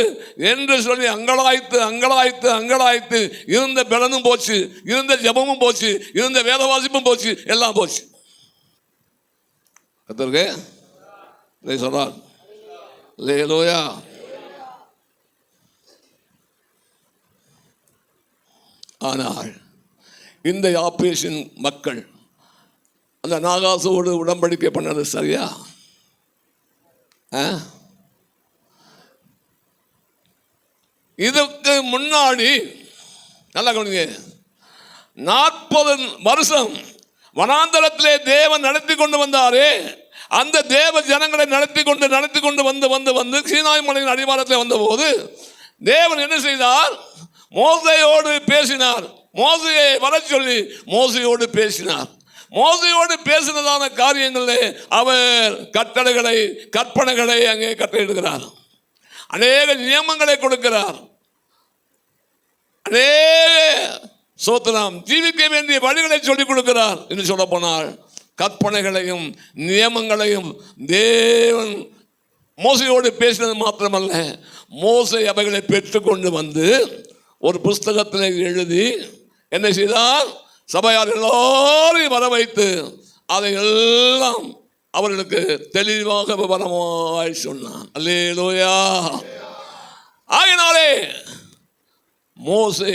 என்று சொல்லி அங்கலாய்த்து அங்கலாய்த்து அங்கலாய்த்து இருந்த பலனும் போச்சு, இருந்த ஜபமும் போச்சு, இருந்த வேதவாசிப்பும் போச்சு, எல்லாம் போச்சு. கர்த்தருக்கு சொல்றார். அல்லேலூயா. ஆனால் இந்த யாப்பேசின் மக்கள் அந்த நாகாசோடு உடன்படிக்கை பண்ணது சரியா? இதுக்கு முன்னாடி நல்லா கவனிங்க, 40 வருஷம் வனாந்தரத்திலே தேவன் நடத்தி கொண்டு வந்தாரே, அந்த தேவ ஜனங்களை நடத்தி கொண்டு வந்து சீனாய் மலையின் அடிவாரத்தில் வந்தபோது தேவன் என்ன செய்தார்? மோசேயோடு பேசினார். மோசேயை வர சொல்லி மோசேயோடு பேசினார். மோசேயோடு பேசினதான காரியங்களே அவர் கட்டளைகளை, கற்பனைகளை அங்கே கட்டளையிடுகிறார். அநேக நியமங்களை கொடுக்கிறார். அநேக சோத்திரம் ஜீவிக்க வேண்டிய வழிகளை சொல்லிக் கொடுக்கிறார். என்று சொல்ல போனால் கற்பனைகளையும் நியமங்களையும் தேவன் மோசையோடு பேசினது மாத்திரமல்ல, மோசை அவைகளை பெற்றுக்கொண்டு வந்து ஒரு புஸ்தகத்தில் எழுதி என்ன செய்தார்? சபையார் எல்லாரையும் வர வைத்து அதை எல்லாம் அவர்களுக்கு தெளிவாக விவரமாய் சொன்னான். அல்லேலூயா. ஆகினாலே மோசே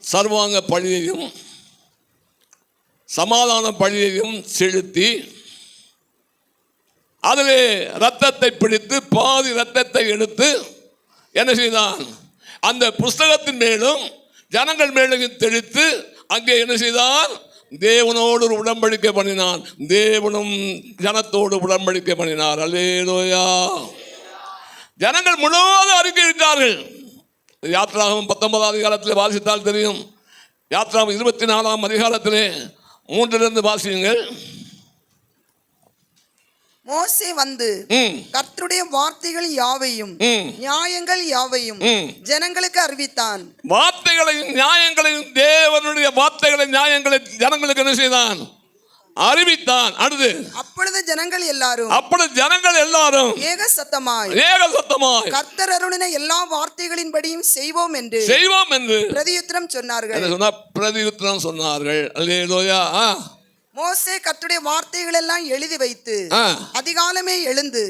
சர்வாங்க பழியையும் சமாதான பழியையும் செலுத்தி அதிலே இரத்தத்தை பிடித்து பாதி இரத்தத்தை எடுத்து என்ன செய்தான்? அந்த புஸ்தகத்தின் மேலும் ஜனங்கள் மேலையும் தெளித்து அங்கே என்ன செய்தான்? தேவனோடு ஒரு உடன்படிக்கை பண்ணினான். தேவனும் ஜனத்தோடு உடன்படிக்கை பண்ணினார். அல்லேலூயா. ஜனங்கள் முழுவதும் அறிக்கையிட்டார்கள். யாத்ராகமம் 19ஆம் அதிகாரத்தில் வாசித்தால் தெரியும். யாத்ராகமம் 24ஆம் அதிகாரத்திலே 3 வாசியுங்கள். மோசே வந்து கர்த்தருடைய வார்த்தைகள் யாவையும் நியாயங்கள் யாவையும் ஜனங்களுக்கு அறிவித்தான். வார்த்தைகளையும் நியாயங்களையும், தேவனுடைய வார்த்தைகளை நியாயங்களை ஜனங்களுக்கு என்ன செய்தான்? அறிவித்தான். அடுத்து அப்பொழுது ஜனங்கள் எல்லாரும் ஏக சத்தமாய் கர்த்தர் அருளின எல்லா வார்த்தைகளின்படியும் செய்வோம் என்று பிரதியுத்தரம் சொன்னார்கள். அல்லேலூயா. மோசே கர்த்தருடைய வார்த்தைகள் எல்லாம் எழுதி வைத்து அதிகாலமே எழுந்து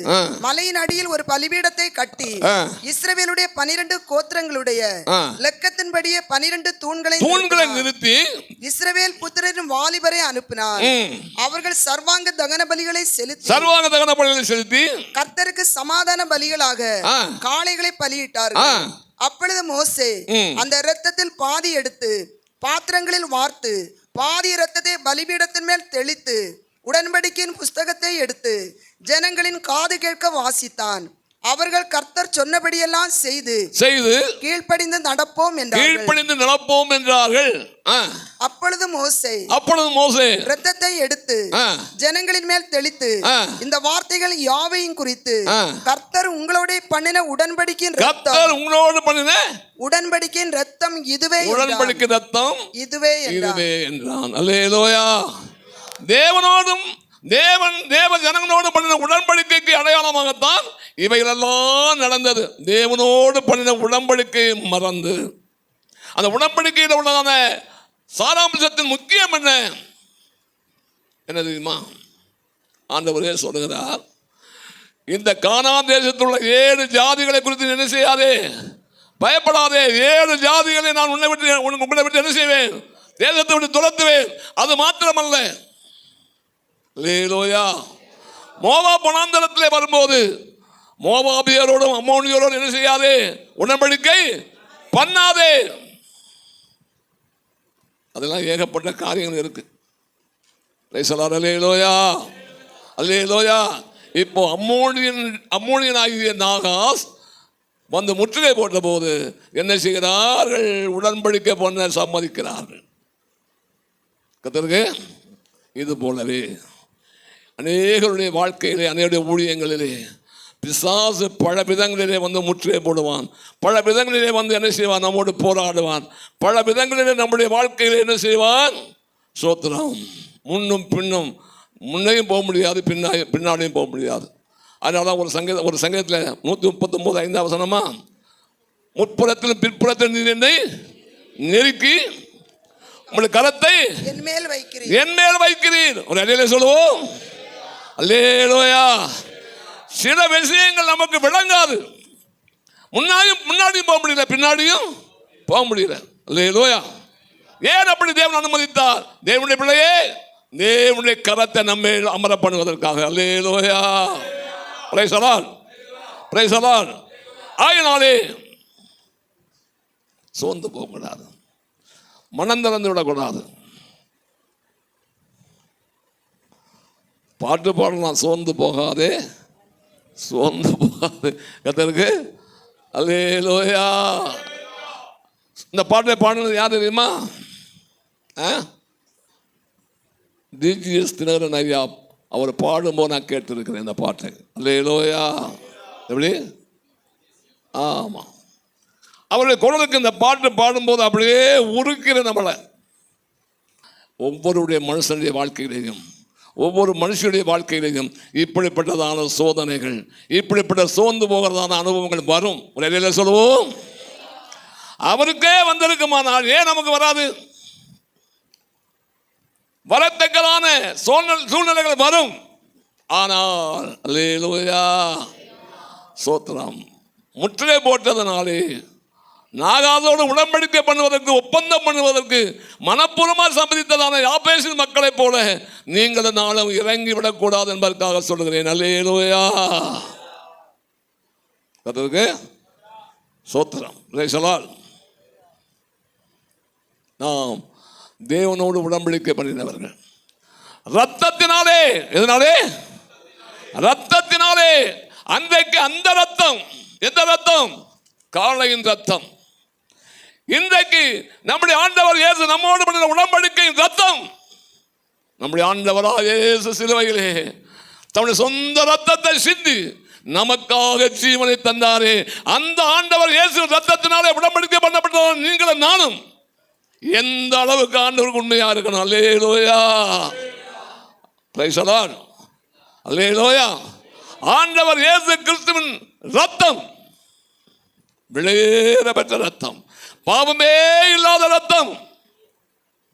மலையின் அடியில் ஒரு பலிபீடத்தை கட்டி இஸ்ரவேலுடைய 12 கோத்திரங்களுடைய லெக்கத்தின்படியே 12 தூண்களை நிறுத்தி இஸ்ரவேல் புத்திரரின் வாலிபரை அனுப்பினார். அவர்கள் சர்வாங்க தகன பலிகளை செலுத்தி கர்த்தருக்கு சமாதான பலிகளாக காளைகளை பலியிட்டார்கள். அப்பொழுது மோசே அந்த இரத்தத்தில் பாதி எடுத்து பாத்திரங்களில் வார்த்து பாதி இரத்தத்தை பலிபீடத்தின் மேல் தெளித்து உடன்படிக்கையின் புஸ்தகத்தை எடுத்து ஜனங்களின் காது கேட்க வாசித்தான். அவர்கள் கர்த்தர் சொன்னபடியெல்லாம் செய்து கீழ்ப்படிந்து நடப்போம் என்றார்கள். அப்பொழுது மோசே இரத்தத்தை எடுத்து ஜனங்களின் மேல் தெளித்து இந்த வார்த்தைகள் யாவையும் குறித்து கர்த்தர் உங்களோட பண்ணின உடன்படிக்கையின் ரத்தம் இதுவே என்றான். அல்லேலூயா. தேவனோடும் தேவ ஜனங்களோடு பண்ணின உடன்படிக்கைக்கு அடையாளமாகத்தான் இவைகளெல்லாம் நடந்தது. தேவனோடு பண்ணின உடன்படிக்கையை மறந்து அந்த உடன்படிக்கையில் உள்ளதான சாராம்சத்தின் முக்கியம் என்ன தெரியுமா? ஆண்டவரே சொல்லுகிறார், இந்த கானான் தேசத்தில் உள்ள 7 ஜாதிகளை குறித்து என்ன செய்யாதே, பயப்படாதே. 7 ஜாதிகளை நான் உன்னை விட்டு என்ன செய்வேன்? தேசத்தை விட்டு துரத்துவேன். அது மாத்திரமல்ல, அல்லேலூயா, மோவாப் வனாந்தரத்திலே வரும்போது மோவாபியரோடும் அம்மோனியரோடும் என்ன செய்யாதே, உடன்படிக்கை பண்ணாதே. அதெல்லாம் ஏகப்பட்ட காரியங்கள் இருக்கு. அல்லேலூயா, அல்லேலூயா. இப்போ அம்மோனியன் ஆகிய நாகாஸ் வந்து முற்றுகை போட்ட போது என்ன செய்கிறார்கள்? உடன்படிக்கை பண்ண சம்மதிக்கிறார்கள். கர்த்தருக்கு இது போலவே அநேகருடைய வாழ்க்கையிலே, அநேகருடைய ஊழியங்களிலே பிசாசு பல விதங்களிலே வந்து முற்றுகை போடுவான். பல விதங்களிலே வந்து என்ன செய்வான்? நம்மோடு போராடுவான். பல விதங்களிலே நம்முடைய வாழ்க்கையிலே என்ன செய்வான்? சோத்திரம். முன்னும் பின்னும், முன்னையும் போக முடியாது, பின்னாடியும் போக முடியாது. அதனால தான் ஒரு சங்கீதத்தில் 139 5ஆம் வசனமா, முற்புறத்திலும் பிற்புறத்தில் நீர் என்னை நெருக்கி உங்களுடைய கரத்தை என் மேல் வைக்கிறீர். ஒரு அலையில சொல்லுவோம். அல்லேலூயா. சில விஷயங்கள் நமக்கு விளங்காது. முன்னாடியும் போக முடியல, பின்னாடியும் போக முடியல. அல்லேலூயா. ஏன் அப்படி தேவன் அனுமதித்தார்? தேவனுடைய பிள்ளையே, தேவனுடைய கரத்தை நம்ம அமர பண்ணுவதற்காக. Hallelujah. Praise the Lord, praise the Lord. ஆயினாலே சோர்ந்து போகக்கூடாது, மனம் திறந்து விடக்கூடாது. பாட்டு பாடலாம், சோர்ந்து போகாதே, சோர்ந்து போகாது. கர்த்தருக்கு அல்லேலூயா. இந்த பாட்டை பாடுனது யார் தெரியுமா? டிஜிஎஸ் தினகரன் ஐயா அவர் பாடும்போது நான் கேட்டிருக்கிறேன் இந்த பாட்டை. அல்லேலூயா. எப்படி? ஆமாம், அவருடைய குரலுக்கு இந்த பாட்டு பாடும்போது அப்படியே உருக்கிற நம்மளை. ஒவ்வொருடைய மனுஷனுடைய வாழ்க்கையிலையும், ஒவ்வொரு மனுஷனுடைய வாழ்க்கையிலையும் இப்படிப்பட்டதான சோதனைகள், இப்படிப்பட்ட சோர்ந்து போகிறதான அனுபவங்கள் வரும். ஒரு இடையில சொல்லுவோம், அவருக்கே வந்திருக்குமானால் ஏன் நமக்கு வராது? வரத்தக்கதான சூழ்நிலைகள் வரும். ஆனால் அல்லேலூயா, சோத்திரம், முற்றுகை போட்டதனாலே நாகாதோடு உடன்படிக்கை பண்ணுவதற்கு, ஒப்பந்தம் பண்ணுவதற்கு மனப்பூர்வமாக சம்மதித்ததான யாபேசின் மக்களைப் போல நீங்கள் நாளும் இறங்கி விடக்கூடாது என்பதற்காக சொல்லுகிறேன். அல்லேலூயா. கர்த்தருக்கு ஸ்தோத்திரம். Praise the Lord. நாம் தேவனோடு உடன்படிக்கை பண்ணினவர்கள். ரத்தத்தினாலே, எதனாலே? ரத்தத்தினாலே. அன்றைக்கு அந்த ரத்தம், எந்த ரத்தம்? காளையின் ரத்தம். இன்றைக்கு நம்முடைய ஆண்டவர் இயேசு நம்மோடு பண்ணின உடன்படிக்கையின் ரத்தம். நம்முடைய ஆண்டவராக இயேசு சிலுவையிலே தம்முடைய சொந்த ரத்தத்தை சிந்தி நமக்காக ஜீவனை தந்தாரே. அந்த ஆண்டவர் இயேசு ரத்தத்தினாலே உடன்படிக்கை பண்ணப்பட்டவர் நீங்களும் நானும் எந்த அளவுக்கு ஆண்டவருக்கு உண்மையா இருக்கணும். அல்லேலூயா, பிரைஸ் தி லார்ட், அல்லேலூயா. ஆண்டவர் இயேசு கிறிஸ்துவின் ரத்தம் விலையேற பெற்ற ரத்தம், பாவமே இல்லாத ரத்தம்.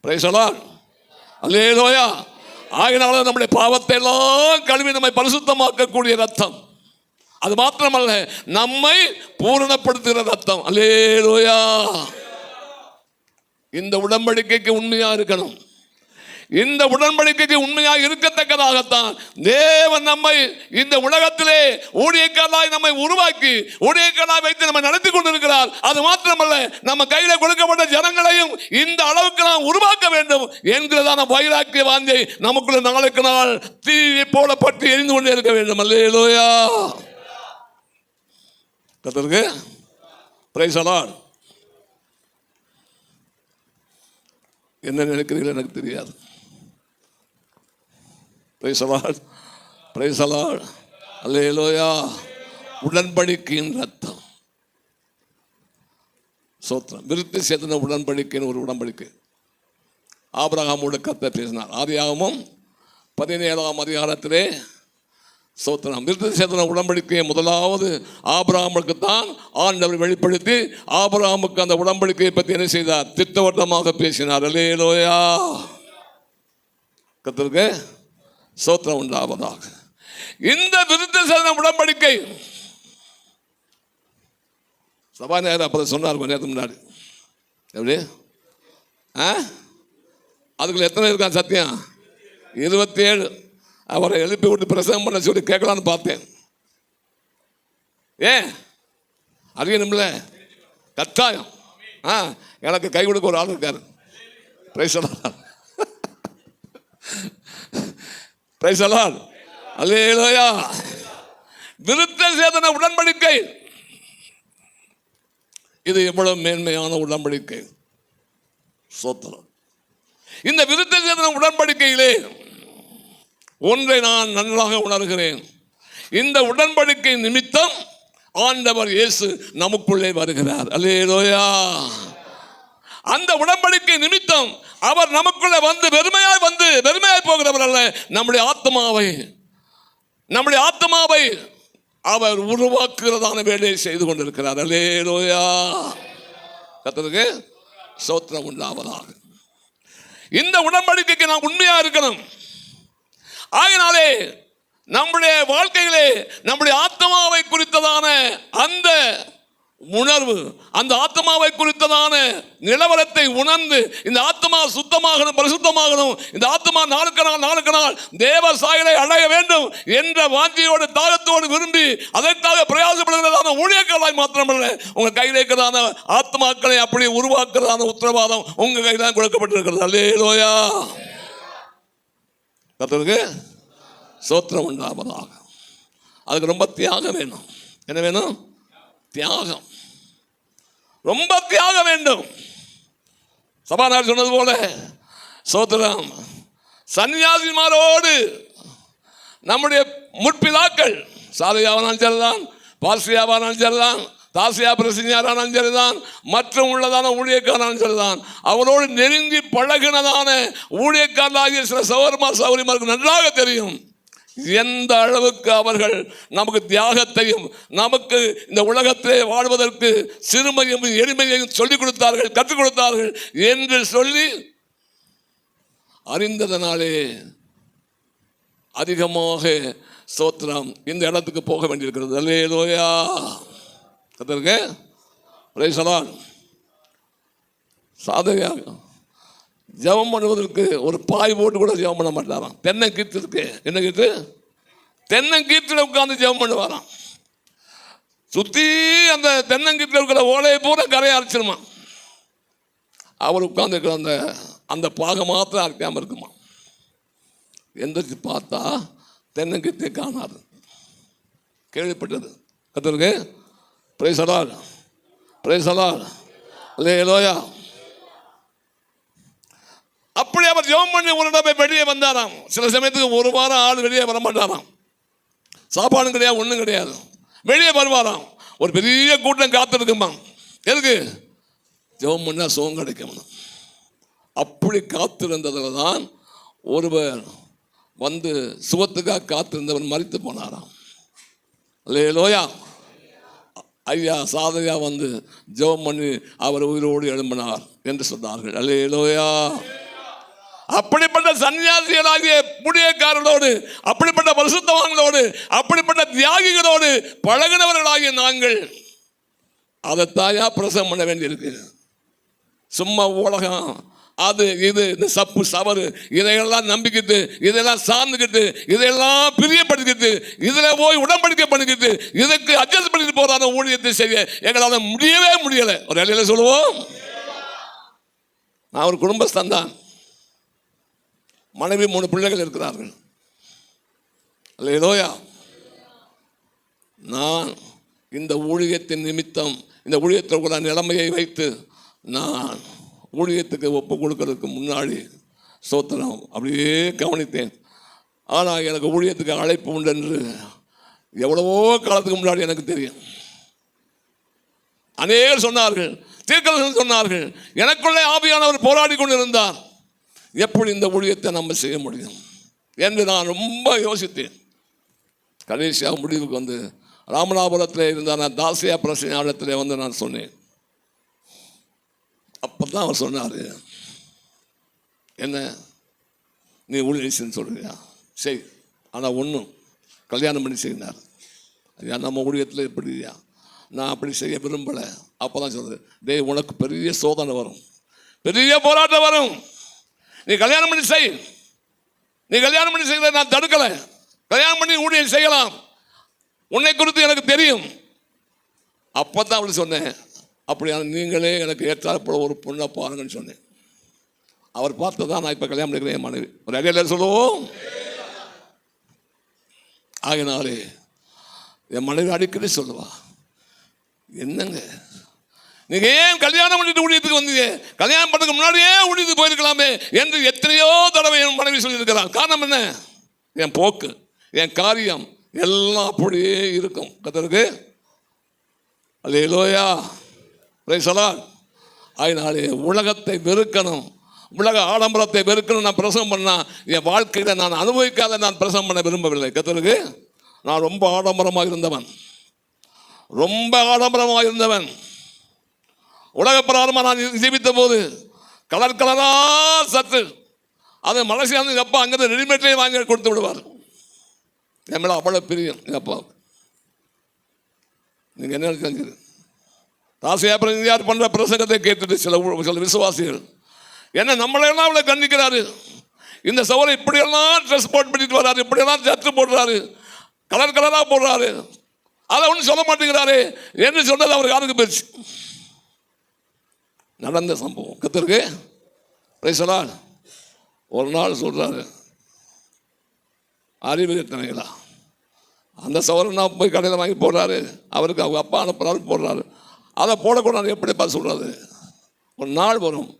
பிரைஸ் தி லார்ட், அல்லேலூயா. ஆகினால நம்முடைய பாவத்தை எல்லாம் கழுவி நம்மை பரிசுத்தமாக்கக்கூடிய ரத்தம். அது மாத்திரமல்ல, நம்மை பூரணப்படுத்துகிற ரத்தம். அல்லேலூயா. இந்த உடன்படிக்கைக்கு உண்மையா இருக்கணும். இந்த உடன்படிக்கைக்கு உண்மையாக இருக்கத்தக்கதாகத்தான் தேவன் நம்மை இந்த உலகத்திலே ஊழியக்காரராய் நம்மை உருவாக்கி ஊழியக்காரராய் வைத்து நம்மை நடத்தி கொண்டிருக்கிறார். அது மாத்திரமல்ல, நம்ம கையில கொடுக்கப்பட்ட ஜனங்களையும் இந்த அளவுக்கு நாம் உருவாக்க வேண்டும் என்கிறதான வைராக்கிய வாஞ்சை நமக்குள்ள நாளுக்கு நாள் தீயை போல பற்றி எரிந்து கொண்டே இருக்க வேண்டும். அல்லேலூயா, கர்த்தருக்கு பிரைஸ் தி லார்ட். என்ன நினைக்கிறீர்கள் எனக்கு தெரியாது. Praise the Lord, praise the Lord, hallelujah. உடன்படிக்கையின் ரத்தம், சோத்திரம். விருத்தி சேதன உடன்படிக்கையின் ஒரு உடன்படிக்கை ஆபிரகாமோடு கர்த்தர் பேசினார். ஆதியாகமம் 17ஆம் அதிகாரத்திலே சோத்திரம். விருத்தி சேதன உடன்படிக்கையை முதலாவது ஆபிரகாமுக்கு தான் ஆண்டவர் வெளிப்படுத்தி ஆபிரகாமுக்கு அந்த உடன்படிக்கையை பற்றி என்ன செய்தார்? திட்டவட்டமாக பேசினார். அல்லேலூயா, கர்த்தருக்கு சோத்திரம் உண்டாவதாக. இந்த விருத்தி சேதன உடன்படிக்கை சபாநாயகர் அப்போ சொன்னார் கொஞ்ச நேரத்துக்கு முன்னாடி. எப்படி? அதுக்குள்ள எத்தனை இருக்கான்? சத்தியம் 27. அவரை எழுப்பி விட்டு பிரசங்கம் பண்ண சொல்லி கேட்கலான்னு பார்த்தேன். ஏன் அறியணும்ல, கட்டாயம். எனக்கு கை கொடுக்க ஒரு ஆள் இருக்காரு. Praise the Lord, praise the Lord, hallelujah. விருத்த சேதன உடன்படிக்கை இது எவ்வளவு மேன்மையான உடன்படிக்கை, சோத்திரம். இந்த விருத்த சேதன உடன்படிக்கையிலே ஒன்றை நான் நன்றாக உணர்கிறேன். இந்த உடன்படிக்கை நிமித்தம் ஆண்டவர் இயேசு நமக்குள்ளே வருகிறார். அல்லேலூயா. அந்த உடன்படிக்கை நிமித்தம் அவர் நமக்குள்ளே வந்து வெறுமையாய் போகிறவர் அல்ல, நம்முடைய ஆத்மாவை அவர் உருவாக்குகிறதான வேலையை செய்து கொண்டிருக்கிறார். அல்லேலூயா, கர்த்தருக்கு ஸ்தோத்திரம் உண்டாவதாக. இந்த உடன்படிக்கைக்கு நாம் உண்மையா இருக்கணும். ஆகினாலே நம்முடைய வாழ்க்கையிலே நம்முடைய ஆத்மாவை குறித்ததான அந்த உணர்வு, அந்த ஆத்மாவை குறித்ததான நிலவரத்தை உணர்ந்து இந்த ஆத்மா சுத்தமாகணும், பரிசுத்தமாகணும், இந்த ஆத்மா நாளுக்கு நாள் தேவ சாயலை அடைய வேண்டும் என்ற வாஞ்சியோடு தாகத்தோடு விரும்பி அதற்காக பிரயாசப்படுகிறதான ஊழியர்களாய் மாத்திரமல்ல, உங்க கையில் இருக்கிறதான ஆத்மாக்களை அப்படி உருவாக்குறதான உத்தரவாதம் உங்க கையில் தான் கொடுக்கப்பட்டிருக்கிறது. அல்லேலூயா, கர்த்தருக்கு ஸ்தோத்திரம் உண்டாவதாக. அதுக்கு ரொம்ப தியாகம் வேணும். என்ன வேணும்? தியாகம், ரொம்ப தியாகம் வேண்டும். சபாநாயகர் சொன்னது போல ஸ்தோத்திரம், சன்னியாசிமாரோடு நம்முடைய முற்பிதாக்கள் சாதையாவானாலும் சரிதான், பால்சியாவானாலும் சரிதான், தாசியா பிரசிஞரானாலும் சரிதான், மற்றும் உள்ளதான ஊழியக்காரனாலும் சரிதான், அவரோடு நெருங்கி பழகினதான ஊழியக்காரனாகிய சில சகோதரமாருக்கு நன்றாக தெரியும் எந்த அளவுக்கு அவர்கள் நமக்கு தியாகத்தையும் நமக்கு இந்த உலகத்திலே வாழ்வதற்கு சிறுமையும் எளிமையையும் சொல்லிக் கொடுத்தார்கள், கற்றுக் கொடுத்தார்கள் என்று சொல்லி அறிந்ததனாலே அதிகமாக ஸ்தோத்திரம் இந்த இடத்துக்கு போக வேண்டியிருக்கிறது. அல்லேலூயா, கர்த்தருக்கு பிரைஸ் தி லார்ட். சாதையாக ஜெபம் பண்ணுவதற்கு ஒரு பாய் போட்டு கூட ஜெபம் பண்ண மாட்டாராம். தென்னங்கீற்று இருக்கு, என்ன கீற்று? தென்னங்கீற்றில் உட்கார்ந்து ஜெபம் பண்ணுவாராம். சுற்றி அந்த தென்னங்கீற்றில் இருக்கிற ஓலையை பூரா கரையை அரைச்சிருமா. அவர் உட்கார்ந்துருக்கிற அந்த அந்த பாகம் மாத்திரம் அரைக்காமல் இருக்குமா. எந்திரிச்சு பார்த்தா தென்னங்கீத்தை காணாது. கேள்விப்பட்டது. கர்த்தருக்கு பிரைஸ் அலாட், பிரைஸ் அலாட், அல்லேலூயா. அப்படி அவர் ஜெபம் பண்ணி ஒரு இடமே வெளியே வந்தாராம். சில சமயத்துக்கு ஒரு வாரம் ஆள் வெளியே வர மாட்டாராம். சாப்பாடும் கிடையாது, ஒன்றும் கிடையாது. வெளியே வருவாராம். ஒரு பெரிய கூட்டம் காத்திருக்குமா. எதுக்கு? ஜெபம் பண்ணால் சுகம் கிடைக்கும். அப்படி காத்திருந்ததில் தான் ஒருவர் வந்து சுகத்துக்காக காத்திருந்தவர் மரித்து போனாராம். அல்லேலூயா. ஐயா சாதையா வந்து ஜெபம் பண்ணி அவர் உயிரோடு எழும்பினார் என்று சொன்னார்கள். அல்லேலூயா. அப்படிப்பட்ட சன்னியாசிகளாகிய புண்ணியக்காரர்களோடு, அப்படிப்பட்ட பரிசுத்தவான்களோடு, அப்படிப்பட்ட தியாகிகளோடு பழகினவர்களாகிய நாங்கள் அதைத்தாயா பிரசவம் பண்ண வேண்டியிருக்கு. சும்மா உலகம் அது இது இந்த சப்பு சவறு இதையெல்லாம் நம்பிக்கிட்டு, இதெல்லாம் சார்ந்துக்கிட்டு, இதையெல்லாம் பிரியப்படுத்திக்கிட்டு, இதில் போய் உடம்படிக்கை பண்ணிக்கிட்டு, இதுக்கு அட்ஜஸ்ட் பண்ணிட்டு போறான ஊழியத்தை செய்ய எங்களால் முடியவே முடியலை. ஒரு இலையில சொல்லுவோம், நான் ஒரு குடும்பஸ்தான் தான். மனைவி 3 பிள்ளைகள் இருக்கிறார்கள். அல்லேலூயா. நான் இந்த ஊழியத்தின் நிமித்தம், இந்த ஊழியத்தில் கூட நிலைமையை வைத்து நான் ஊழியத்துக்கு ஒப்பு கொடுக்கறதுக்கு முன்னாடி சோத்திரம் அப்படியே கவனித்தேன். ஆனால் எனக்கு ஊழியத்துக்கு அழைப்பு உண்டு என்று எவ்வளவோ காலத்துக்கு முன்னாடி எனக்கு தெரியும். அநேகர் சொன்னார்கள், தீர்க்கதரிசிகள் சொன்னார்கள். எனக்குள்ளே ஆவியானவர் போராடி கொண்டு இருந்தார். எப்படி இந்த ஊழியத்தை நம்ம செய்ய முடியும் என்று நான் ரொம்ப யோசித்தேன். கடைசியாக முடிவுக்கு வந்து ராமநாதபுரத்தில் இருந்த நான் தாசியா பிரசனாலயத்தில் வந்து நான் சொன்னேன். அப்போ தான் அவர் சொன்னார், என்ன நீ ஊழியன்னு சொல்றியா, சரி, ஆனால் ஒன்றும் கல்யாணம் பண்ணி செய்யினார். ஐயா நம்ம ஊழியத்தில் எப்படியா, நான் அப்படி செய்ய விரும்பலை. அப்போ தான் சொல்கிறேன், டேய் உனக்கு பெரிய சோதனை வரும், பெரிய போராட்டம் வரும், நீ கல்யாணம் பண்ணி செய். நீ கல்யாணம் பண்ணி செய்யல, நான் தடுக்கலை. கல்யாணம் பண்ணி ஊழியம் செய்யலாம், உன்னை குறித்து எனக்கு தெரியும். அப்போ தான் அப்படி சொன்னேன். அப்படியான நீங்களே எனக்கு ஏற்றாற்போல ஒரு பொண்ணை பாருங்கன்னு சொன்னேன். அவர் பார்த்து தான் நான் இப்போ கல்யாணம் பண்ணிக்கிறேன். என் மனைவி ஒரு அடியில் சொல்லுவோம். ஆகினாலே என் மனைவி அடிக்கடி சொல்லுவா, என்னங்க நீங்கள் ஏன் கல்யாணம் பண்ணிட்டு ஊழியத்துக்கு வந்தீங்க, கல்யாணம் பண்ணதுக்கு முன்னாடியே ஊழியத்துக்கு போயிருக்கலாமே என்று எத்தனையோ தடவை என் மனைவி சொல்லியிருக்கிறார். காரணம் என்ன? என் போக்கு, என் காரியம் எல்லாம் அப்படியே இருக்கும். கர்த்தருக்கு அல்லேலூயா, பிரைஸ் அலாட். அதனாலே உலகத்தை வெறுக்கணும், உலக ஆடம்பரத்தை வெறுக்கணும். நான் பிரசவம் பண்ணால் என் வாழ்க்கையில் நான் அனுபவிக்காத நான் பிரசவம் பண்ண விரும்பவில்லை. கர்த்தருக்கு நான் ரொம்ப ஆடம்பரமாக இருந்தவன், ரொம்ப ஆடம்பரமாக இருந்தவன். உலக பிரகாரமாக நான் ஜீவித்த போது கலர் கலராக சத்து அது மலேசியாந்து எங்கள் அப்பா அங்கேருந்து ரெடிமேட்லேயே வாங்கி கொடுத்து விடுவார். என் மேலே அவ்வளோ பிரியம் எங்கள் அப்பாவுக்கு. நீங்கள் என்ன செஞ்சது? தாசியா பிரதிநிதியார் பண்ணுற பிரசங்கத்தை கேட்டுட்டு சில விசுவாசிகள் என்ன நம்மளையெல்லாம் அவ்வளோ கண்டிக்கிறாரு. இந்த சவரை இப்படியெல்லாம் ட்ரெஸ் போட்டு பண்ணிட்டு வர்றாரு, இப்படியெல்லாம் சத்து போடுறாரு, கலர் கலராக போடுறாரு, அதை ஒன்றும் சொல்ல மாட்டேங்கிறாரு என்று சொன்னது அவர் யாருக்கு போயிடுச்சு. நடந்த சம்பவம். கர்த்தருக்கு பிரைஸ் அலாட். ஒரு நாள் சொல்கிறாரு, அறிவு கட்டணைகளா அந்த சவரனா போய் கடையில் வாங்கி போடுறாரு, அவருக்கு அவங்க அப்பா அனுப்புறாரு போடுறாரு, அதை போடக்கூடாது எப்படிப்பா சொல்கிறது. ஒரு நாள் வரும்,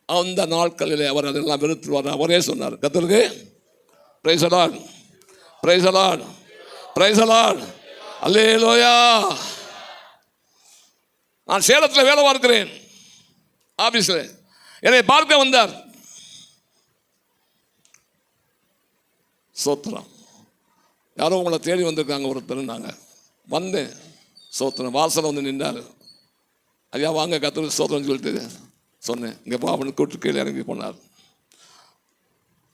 அந்த நாட்களில் அவர் அதெல்லாம் வெறுத்துருவார். அவரே சொன்னார். கர்த்தருக்கு praise allot, praise allot, praise அலாட், அல்லேலூயா. நான் சேலத்தில் வேலை பார்க்கிறேன். ஆபீஸில் என்னை பார்க்க வந்தார். சோத்திரம், யாரோ உங்களை தேடி வந்திருக்காங்க ஒருத்தர். நாங்கள் வந்தேன். சோத்திரம் வாசலை வந்து நின்றார். ஐயா வாங்க கர்த்தருக்கு சோத்திரம் சொல்லிட்டு சொன்னேன். இங்கே பாவனு கூட்டு கீழே இறங்கி போனார்.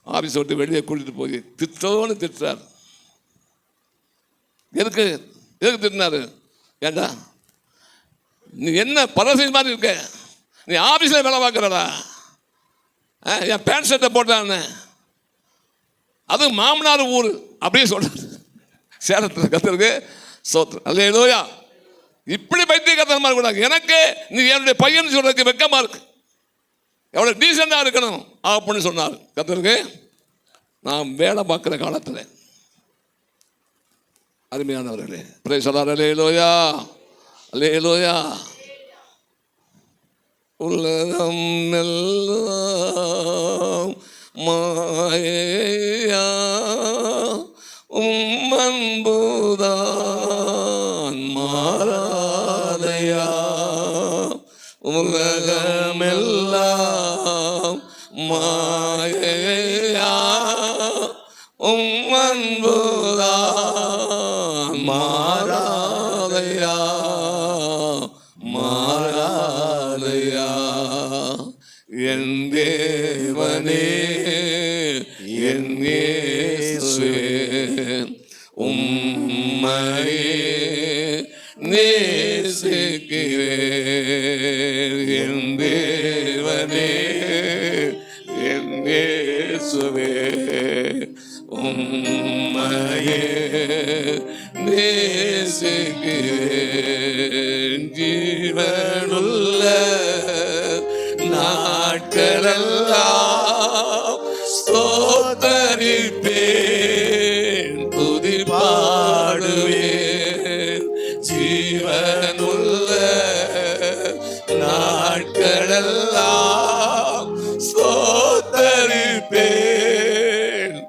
ஆபீஸ் விட்டு வெளியே கூட்டிகிட்டு போய் திட்டோன்னு திட்டுறார். எதுக்கு திட்டினாரு? ஏண்டா நீ என்ன பரவசை மாதிரி இருக்க, நீ ஆஃபீஸில் வேலை பார்க்குறடா, என் பேண்ட் ஷர்ட்டை போட்டான்னு, அது மாமனார் ஊர் அப்படியே சொல்கிறார். சேலத்தில். கர்த்தருக்கு சோத்திரம், அல்லேலூயா. இப்படி பைத்தியக்காரத்தனமாக இருக்கக்கூடாது. எனக்கு நீ என்னுடைய பையன் சொல்றதுக்கு வெக்கமாக இருக்கு. எவ்வளோ டீசெண்டாக இருக்கணும் அப்படின்னு சொன்னார். கர்த்தருக்கு நான் வேலை பார்க்குற காலத்தில் அருமையானவர்களே, பிரைஸ் தி லார்ட், அல்லேலூயா அல்லேலூயா. உலகம் எல்லாம் மாயையா, அன்புதான் மாறாதையா. உலகமெல்லாம் மாயையா, அன்புதான் மாறாதையா மாறாதையா. என் தேவனே என் இயேசுவே, உம்மையே நேசிக்கிறேன். என் தேவனே என் இயேசுவே, உம்மையே நேசிக்கிறேன். ஜீவனுள்ள நாட்களெல்லாம் ஸ்தோத்தரிப்பேன், துதி பாடுவேன். ஜீவனுள்ள நாட்களெல்லாம் ஸ்தோத்தரிப்பேன்,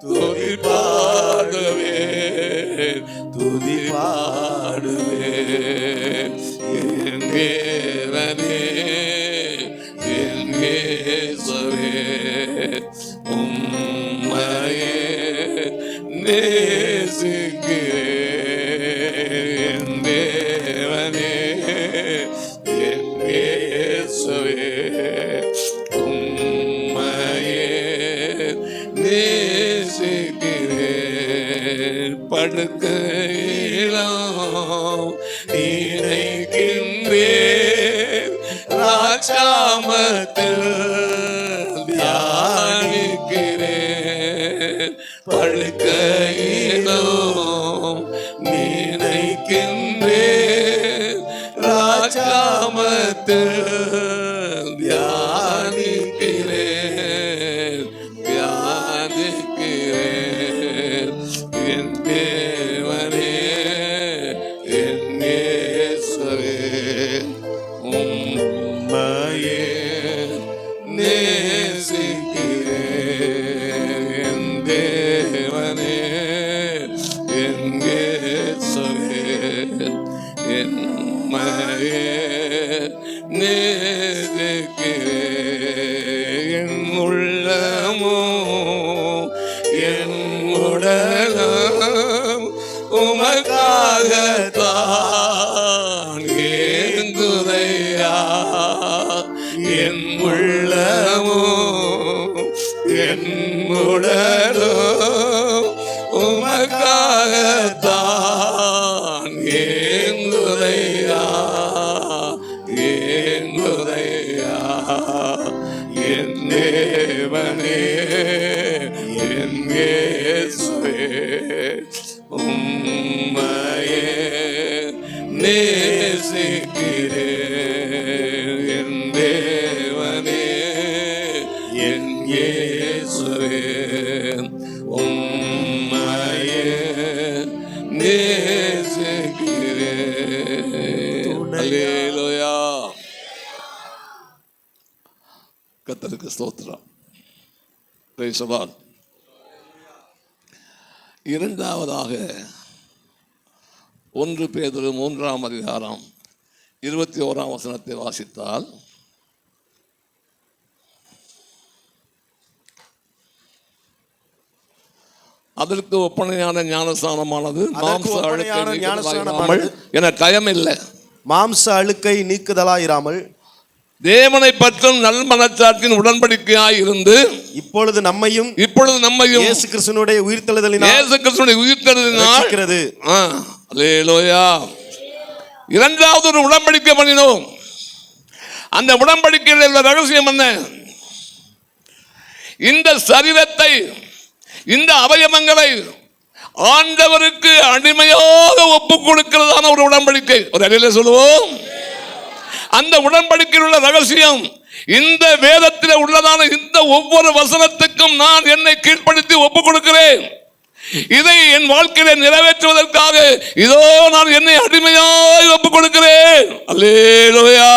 துதி பாடுவேன், துதி பாடுவேன். என் தேவனே என் இயேசுவே, உம்மையே நேசிக்கிறேன். என் தேவனே என் இயேசுவே, உம்மையே நேசிக்கிறேன். படுக்கையிலும் நினைக்கின்றேன், ராஜாமத்தில் தியானிக்கிறேன். படுக்கையிலும் நினைக்கின்றேன், ராஜாமத்தில் தியானிக்கிறேன் தியானிக்கிறேன். என் தேவனே என் இயேசுவே, உம்மையே நேசிக்கிறேன். என் தேவனே என் இயேசுவே, உம்மையே நேசிக்கிறேன். என் உள்ளமோ என் உடலும் உமக்காகத்தான் ஏங்குதையா. என் உள்ளமோ என் உடலும் உமக்காகத்தான் ஏங்குதையா ஏங்குதையா. என் தேவனே என் இயேசுவே, உம்மையே நேசிக்கிறேன். என் தேவனே என் இயேசுவே, உம்மையே நேசிக்கிறேன். அல்லேலூயா. கர்த்தருக்கு ஸ்தோத்திரம். Praise the Lord. இரண்டாவதாக 1 பேதுரு 3ஆம் அதிகாரம் 21ஆம் வசனத்தை வாசித்தால், அதற்கு ஒப்பனையான ஞானஸ்நானமானது மாம்ச அழுக்கை என டைம் இல்லை, மாம்ச அழுக்கை நீக்குதலாயிராமல் தேவனை பற்றும் நல் மனச்சாட்சியின் உடன்படிக்கையாய் இருந்து இப்பொழுது நம்மையும் இயேசு கிறிஸ்துவினுடைய உயிர்த்தெழுதலினால் அல்லேலூயா. இரண்டாவது ஒரு உடன்படிக்கை பண்ணினோம். அந்த உடன்படிக்கையில் உள்ள ரகசியம் என்ன? இந்த சரீரத்தை, இந்த அவயவங்களை ஆண்டவருக்கு அடிமையாக ஒப்புக் கொடுக்கிறதான ஒரு உடன்படிக்கை. ஒரு அடியில சொல்லுவோம். அந்த உடன்படிக்கையில் உள்ள ரகசியம், இந்த வேதத்தில் உள்ளதான இந்த ஒவ்வொரு வசனத்துக்கும் நான் என்னை கீழ்ப்படுத்தி ஒப்புக் கொடுக்கிறேன். இதை என் வாழ்க்கையில நிறைவேற்றுவதற்காக இதோ நான் என்னை அடிமையாய் ஒப்புக் கொடுக்கிறேன். அல்லேலூயா.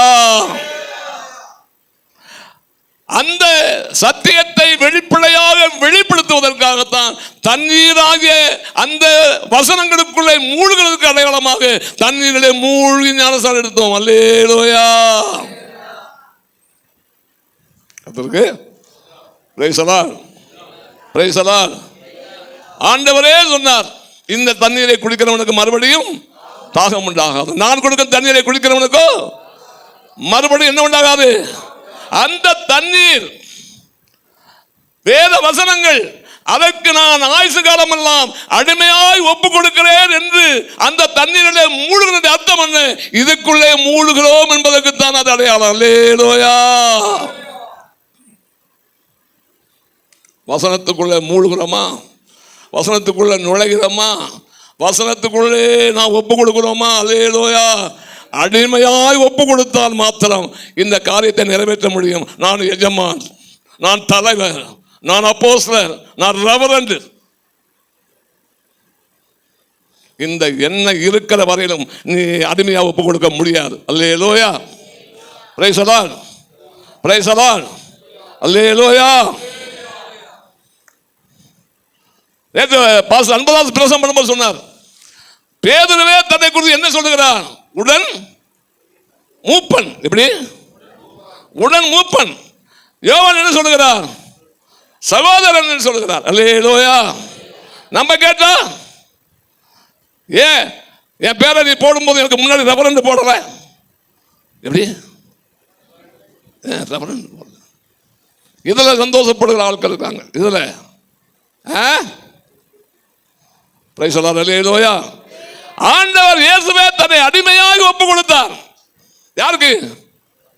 அந்த சத்தியத்தை வெளிப்படையாக வெளிப்படுத்துவதற்காகத்தான் தண்ணீராகிய அந்த வசனங்களுக்குள்ளே மூழ்கிறதுக்கு அடையாளமாக தண்ணீரிலே மூழ்கி ஞானஸ்நானம் எடுத்தோம். அல்லேலூயா. அதற்கு price the Lord, praise the Lord. ஆண்டவரே சொன்னார், இந்த தண்ணீரை குடிக்கிறவனுக்கு மறுபடியும் தாகம் உண்டாகாது. நான் கொடுக்கும் தண்ணீரை குடிக்கிறவனுக்கோ மறுபடியும் என்ன உண்டாகாது? அந்த தண்ணீர் வேத வசனங்கள், அதற்கு நான் ஆயுசு காலம் எல்லாம் அடிமையாய் ஒப்பு கொடுக்கிறேன் என்று அந்த தண்ணீரிலே மூழ்கிறது அர்த்தம் என்ன? இதுக்குள்ளே மூழ்கிறோம் என்பதற்குத்தான் அது அடையாளம். அல்லேலூயா. வசனத்துக்குள்ளே மூழ்கிறோமா? வசனத்துக்குள்ளே நுழைகிறோமா? வசனத்துக்குள்ளே நான் ஒப்பு கொடுக்கிறோமா? அல்லேலூயா. அடிமையாய் ஒப்பு கொடுத்தால் மாத்திரம் இந்த காரியத்தை நிறைவேற்ற முடியும். நான் எஜமான், நான் தலைவர், நான் அப்போஸ்தலர், நான் ரெவரண்ட், இந்த எண்ணம் இருக்கிற வரையிலும் நீ அடிமையா ஒப்பு கொடுக்க முடியாது. Hallelujah. Praise the Lord, praise the Lord. Hallelujah. நேற்று பாஸ்டர் அன்பதாஸ் பிரசங்கம் பண்ணும்போது சொன்னார், பேதுருவே தன்னை குறித்து என்ன சொல்லுகிறான்? உடன் மூப்பன். எப்படி? உடன் மூப்பன். யோவான் என்ன சொல்லுகிறார்? சகோதரன் என்று சொல்லுகிறார். அல்லேலூயா. நம்ம கேட்டா, ஏன் என் பேரை நீ போடும்போது எனக்கு முன்னாடி ரெவரண்ட் போடல? எப்படி? ரெவரண்ட் போடல. இதுல சந்தோஷப்படுகிற ஆட்கள் இருக்காங்க. இதுல பிரைஸ் தி லார்ட். அல்லேலூயா. ஆண்டவர் இயேசுவே தன்னை அடிமையாக ஒப்பு கொடுத்தார். யாருக்கு?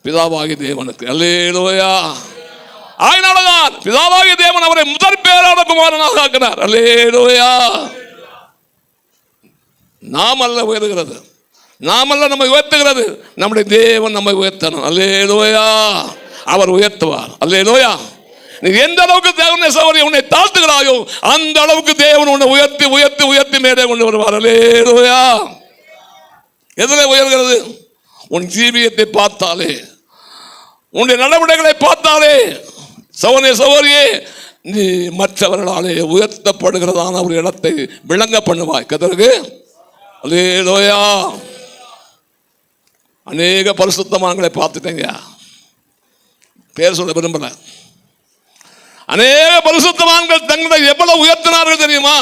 பிதாவாகிய தேவனுக்கு. அல்லேலூயா. அதனாலதான் பிதாவாகிய தேவன் அவரை முதற் பேரான குமாரனாக ஆக்கினார். அல்லேலூயா. நாம் அல்ல உயர்கிறது, நாமல்ல நம்மை உயர்த்துகிறது, நம்முடைய தேவன் நம்மை உயர்த்தணும். அல்லேலூயா. அவர் உயர்த்துவார். அல்லேலூயா. நீ எந்த அளவுக்கு தேவனை சகோதரி உன்னை தாழ்த்துகிறாயோ அந்த அளவுக்கு தேவன் உன்னை உயர்த்தி உயர்த்தி உயர்த்தி மேலே கொண்டு வருவார். அல்லேலூயா. எதிலே உயர்கிறது? உன் ஜீவியத்தை பார்த்தாலே, உன்னுடைய நடவடிக்கைகளை பார்த்தாலே சகோதரனே சகோதரியே, நீ மற்றவர்களாலே உயர்த்தப்படுகிறதான ஒரு இடத்தை விளங்க பண்ணுவாய். கர்த்தருக்கு அல்லேலூயா. அநேக பரிசுத்தமான்களை பார்த்துட்டேங்க, பேர் சொல்ல விரும்பல. அநேக பரிசுத்தவான்கள் தங்களை எவ்வளவு உயர்த்தினார்கள் தெரியுமா?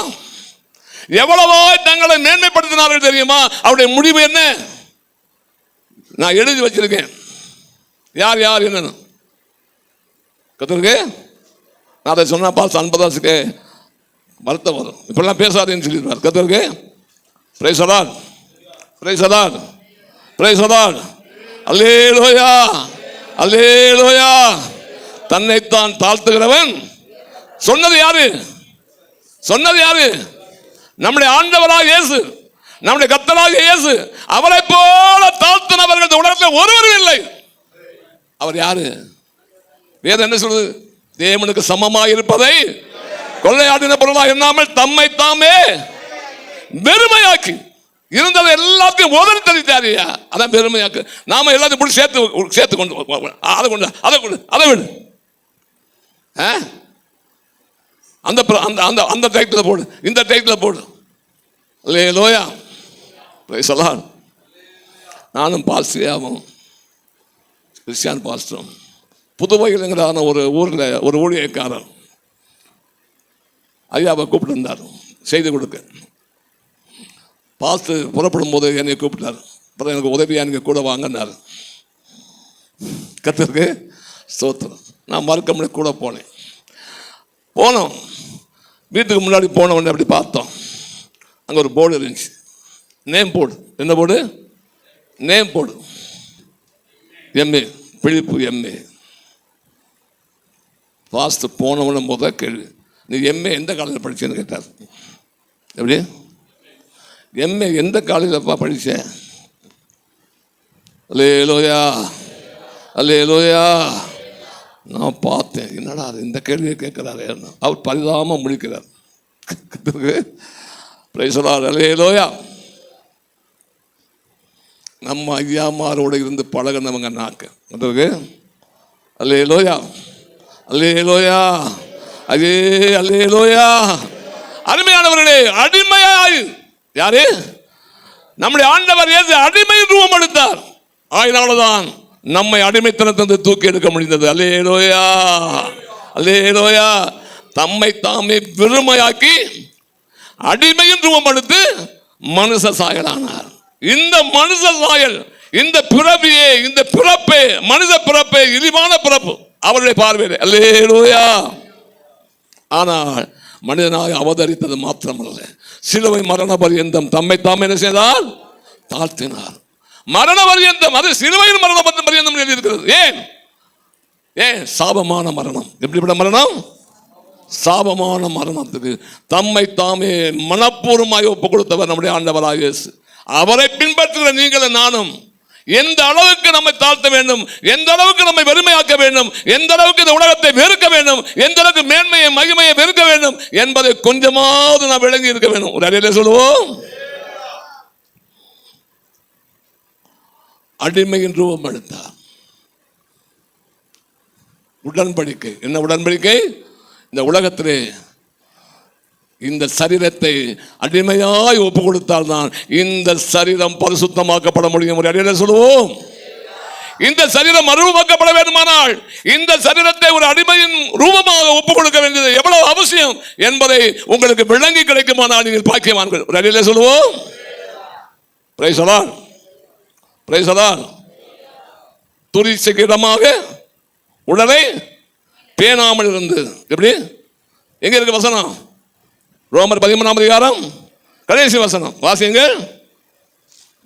எவ்வளவாய் தங்களை மேன்மைப்படுத்தினார்கள் தெரியுமா? அவருடைய முடிவு என்ன? நான் எழுதி வச்சிருக்கேன், யார் யார் என்னன்னு. கர்த்தருக்கு நான் அதை சொன்னா பாஸ் அன்பதாசுக்கு வருத்தம் வரும். இப்பெல்லாம் பேசாதேன்னு சொல்லிடுவார். கர்த்தருக்கு praise the Lord, praise the Lord, praise the Lord. Hallelujah. Hallelujah. தன்னைத்தான் தாழ்த்துகிறவன் சொன்னது யாரு? சொன்னது யாரு? நம்முடைய ஆண்டவராக இயேசு, நம்முடைய கர்த்தராக இயேசு. அவரை போல தாழ்த்தினவர்கள் உலகத்தில் ஒருவரும் இல்லை. அவர் யாரு? வேதம் என்ன சொல்லுது? தேவனுக்கு சமமாக இருப்பதை கொள்ளையாடின பொருளாக எண்ணாமல் தம்மை தாமே வெறுமையாக்கி இருந்ததை எல்லாத்தையும் உதறி தள்ளிட்டாரியா. அதான் பெருமையாக்கு. நாம எல்லாத்தையும் போட்டு சேர்த்து கொண்டு அதை கொண்டு அதை கொண்டு அதை விடு. அந்த அந்த அந்த டைட்டில் போடு, இந்த டைட்டில் போடு. அல்லேலூயா. Praise the Lord. நானும் பாஸ்டராகவும் கிறிஸ்டியன் பாஸ்டரும் புதுவையில்ங்கிறான ஒரு ஊரில் ஒரு ஊழியக்காரர் ஐயாவை கூப்பிட்டு இருந்தார் செய்தி கொடுக்க. பாஸ்டர் புறப்படும் போது என்னை கூப்பிட்டார். அப்புறம் எனக்கு உதவியாக நீங்கள் கூட வாங்கினார். கர்த்தருக்கு ஸ்தோத்திரம். நான் மறுக்க முடியாது கூட போனோம். வீட்டுக்கு முன்னாடி போன உடனே அப்படி பார்த்தோம். அங்கே ஒரு போர்டு இருந்துச்சு, நேம் போர்டு. என்ன போர்டு? Name board. எம்ஏ பிழிப்பு எம்ஏ. பாஸ்டர் போனவன போத கேள்வி, நீ எம்ஏ எந்த காலேஜில் படிச்சேன்னு கேட்டார். எப்படி? எம்ஏ எந்த காலேஜில்ப்பா படித்தேன்? அல்லேலூயா. அல்லேலூயா. நான் பார்த்தேன், என்னடா அது இந்த கேள்வியை கேட்கிறாரு. அவர் பரிதாம முடிக்கிறார். அல்லேலூயா. நம்ம ஐயாமாரோட இருந்து பழகினவங்க நாக்கு அதற்கு. அல்லேலூயா, அல்லேலூயா, அதே அல்லேலூயா. அருமையானவர்களே, அடிமையாய் யாரு? நம்முடைய ஆண்டவர் இயேசு அடிமை ரூபம் எடுத்தார். ஆயினால்தான் நம்மை அடிமைத்தனத்திலிருந்து தூக்கி எடுக்க முடிந்தது. அல்லேலூயா, அல்லேலூயா. தம்மை தாமே வெறுமையாக்கி அடிமையின் ரூபம் எடுத்து மனுஷ சாயலானார். இந்த மனுஷ சாயல், இந்த பிறவியே, இந்த பிறப்பே, மனித பிறப்பே இழிவான பிறப்பு அவருடைய பார்வையில். அல்லேலூயா. ஆனால் மனிதனாக அவதரித்தது மாத்திரமல்ல, சிலுவை மரண பரியந்தம் தம்மை தாமே என்ன செய்தார்? தாழ்த்தினார். மரண பரியந்தம், அது சிலுவையில் மரண பரியந்தம் எழுதியிருக்கிறது. ஏன் சாபமான மரணம். எப்படிப்பட்ட மரணம்? சாபமான மரணத்துக்கு தம்மை தாமே மனப்பூர்வமாய் ஒப்பு கொடுத்தவர் நம்முடைய ஆண்டவராக இயேசு. அவரை பின்பற்றுகிற நீங்களும் நானும் எந்த அளவுக்கு நம்மை தாழ்த்த வேண்டும், எந்த அளவுக்கு நம்மை வெறுமையாக்க வேண்டும், எந்த அளவுக்கு இந்த உலகத்தை வெறுக்க வேண்டும், எந்த அளவுக்கு மேன்மையை மகிமையை வெறுக்க வேண்டும் என்பதை கொஞ்சமாவது நாம் விளங்கி இருக்க வேண்டும். ஒரு அடியிலே சொல்லுவோம், அடிமையின் ரூபம் எடுத்தார். உடன்படிக்கை. என்ன உடன்படிக்கை? இந்த உலகத்திலே இந்த சரீரத்தை அடிமையாய் ஒப்பு கொடுத்தால்தான் இந்த சரீரம் பரிசுத்தமாக்கப்பட முடியும். ஒரு அடியிலே சொல்லுவோம், இந்த சரீரம் மறுரூபமாக்கப்பட வேண்டுமானால் இந்த சரீரத்தை ஒரு அடிமையின் ரூபமாக ஒப்பு கொடுக்க வேண்டியது எவ்வளவு அவசியம் என்பதை உங்களுக்கு விளங்கி கிடைக்குமானால் நீங்கள் பாக்கியவான்கள். ஒரு அடியிலே சொல்லுவோம், praise the Lord, praise the Lord. துரிசைக்கு இடமாக உடலை பேணாமல் இருந்து. எப்படி? எங்க இருக்கு வசனம்? ரோமர் 13ஆம் அதிகாரம் கடைசி வசனம் வாசியுங்கள்.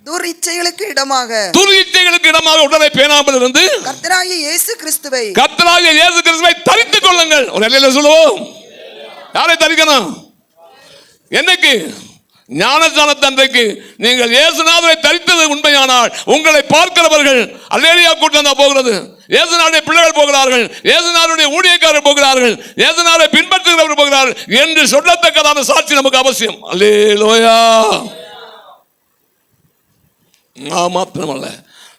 துரிச்சைகளுக்கு இடமாக, துரிச்சைகளுக்கு இடமாக உடலை பேணாமல் இருந்து கர்த்தராகிய இயேசு கிறிஸ்துவை தரித்துக் கொள்ளுங்கள். ஒரு நிலையில சொல்லுவோம், யாரை தரிக்கணும்? என்னைக்கு? ஞானஸ்நானத்தன்றைக்கு நீங்கள் இயேசுநாதரை தரித்தது உண்மையானால் உங்களை பார்க்கிறவர்கள் அல்லேலூயா கூட்டம் தான் போகிறது. இயேசுநாதருடைய பிள்ளைகள் போகிறார்கள், இயேசுநாதருடைய ஊழியக்காரர் போகிறார்கள், இயேசுநாதரை பின்பற்றுகிறவர்கள் போகிறார்கள் என்று சொல்லத்தக்கதான சாட்சி நமக்கு அவசியம். அல்லேலூயா. நான் மாத்திரமல்ல,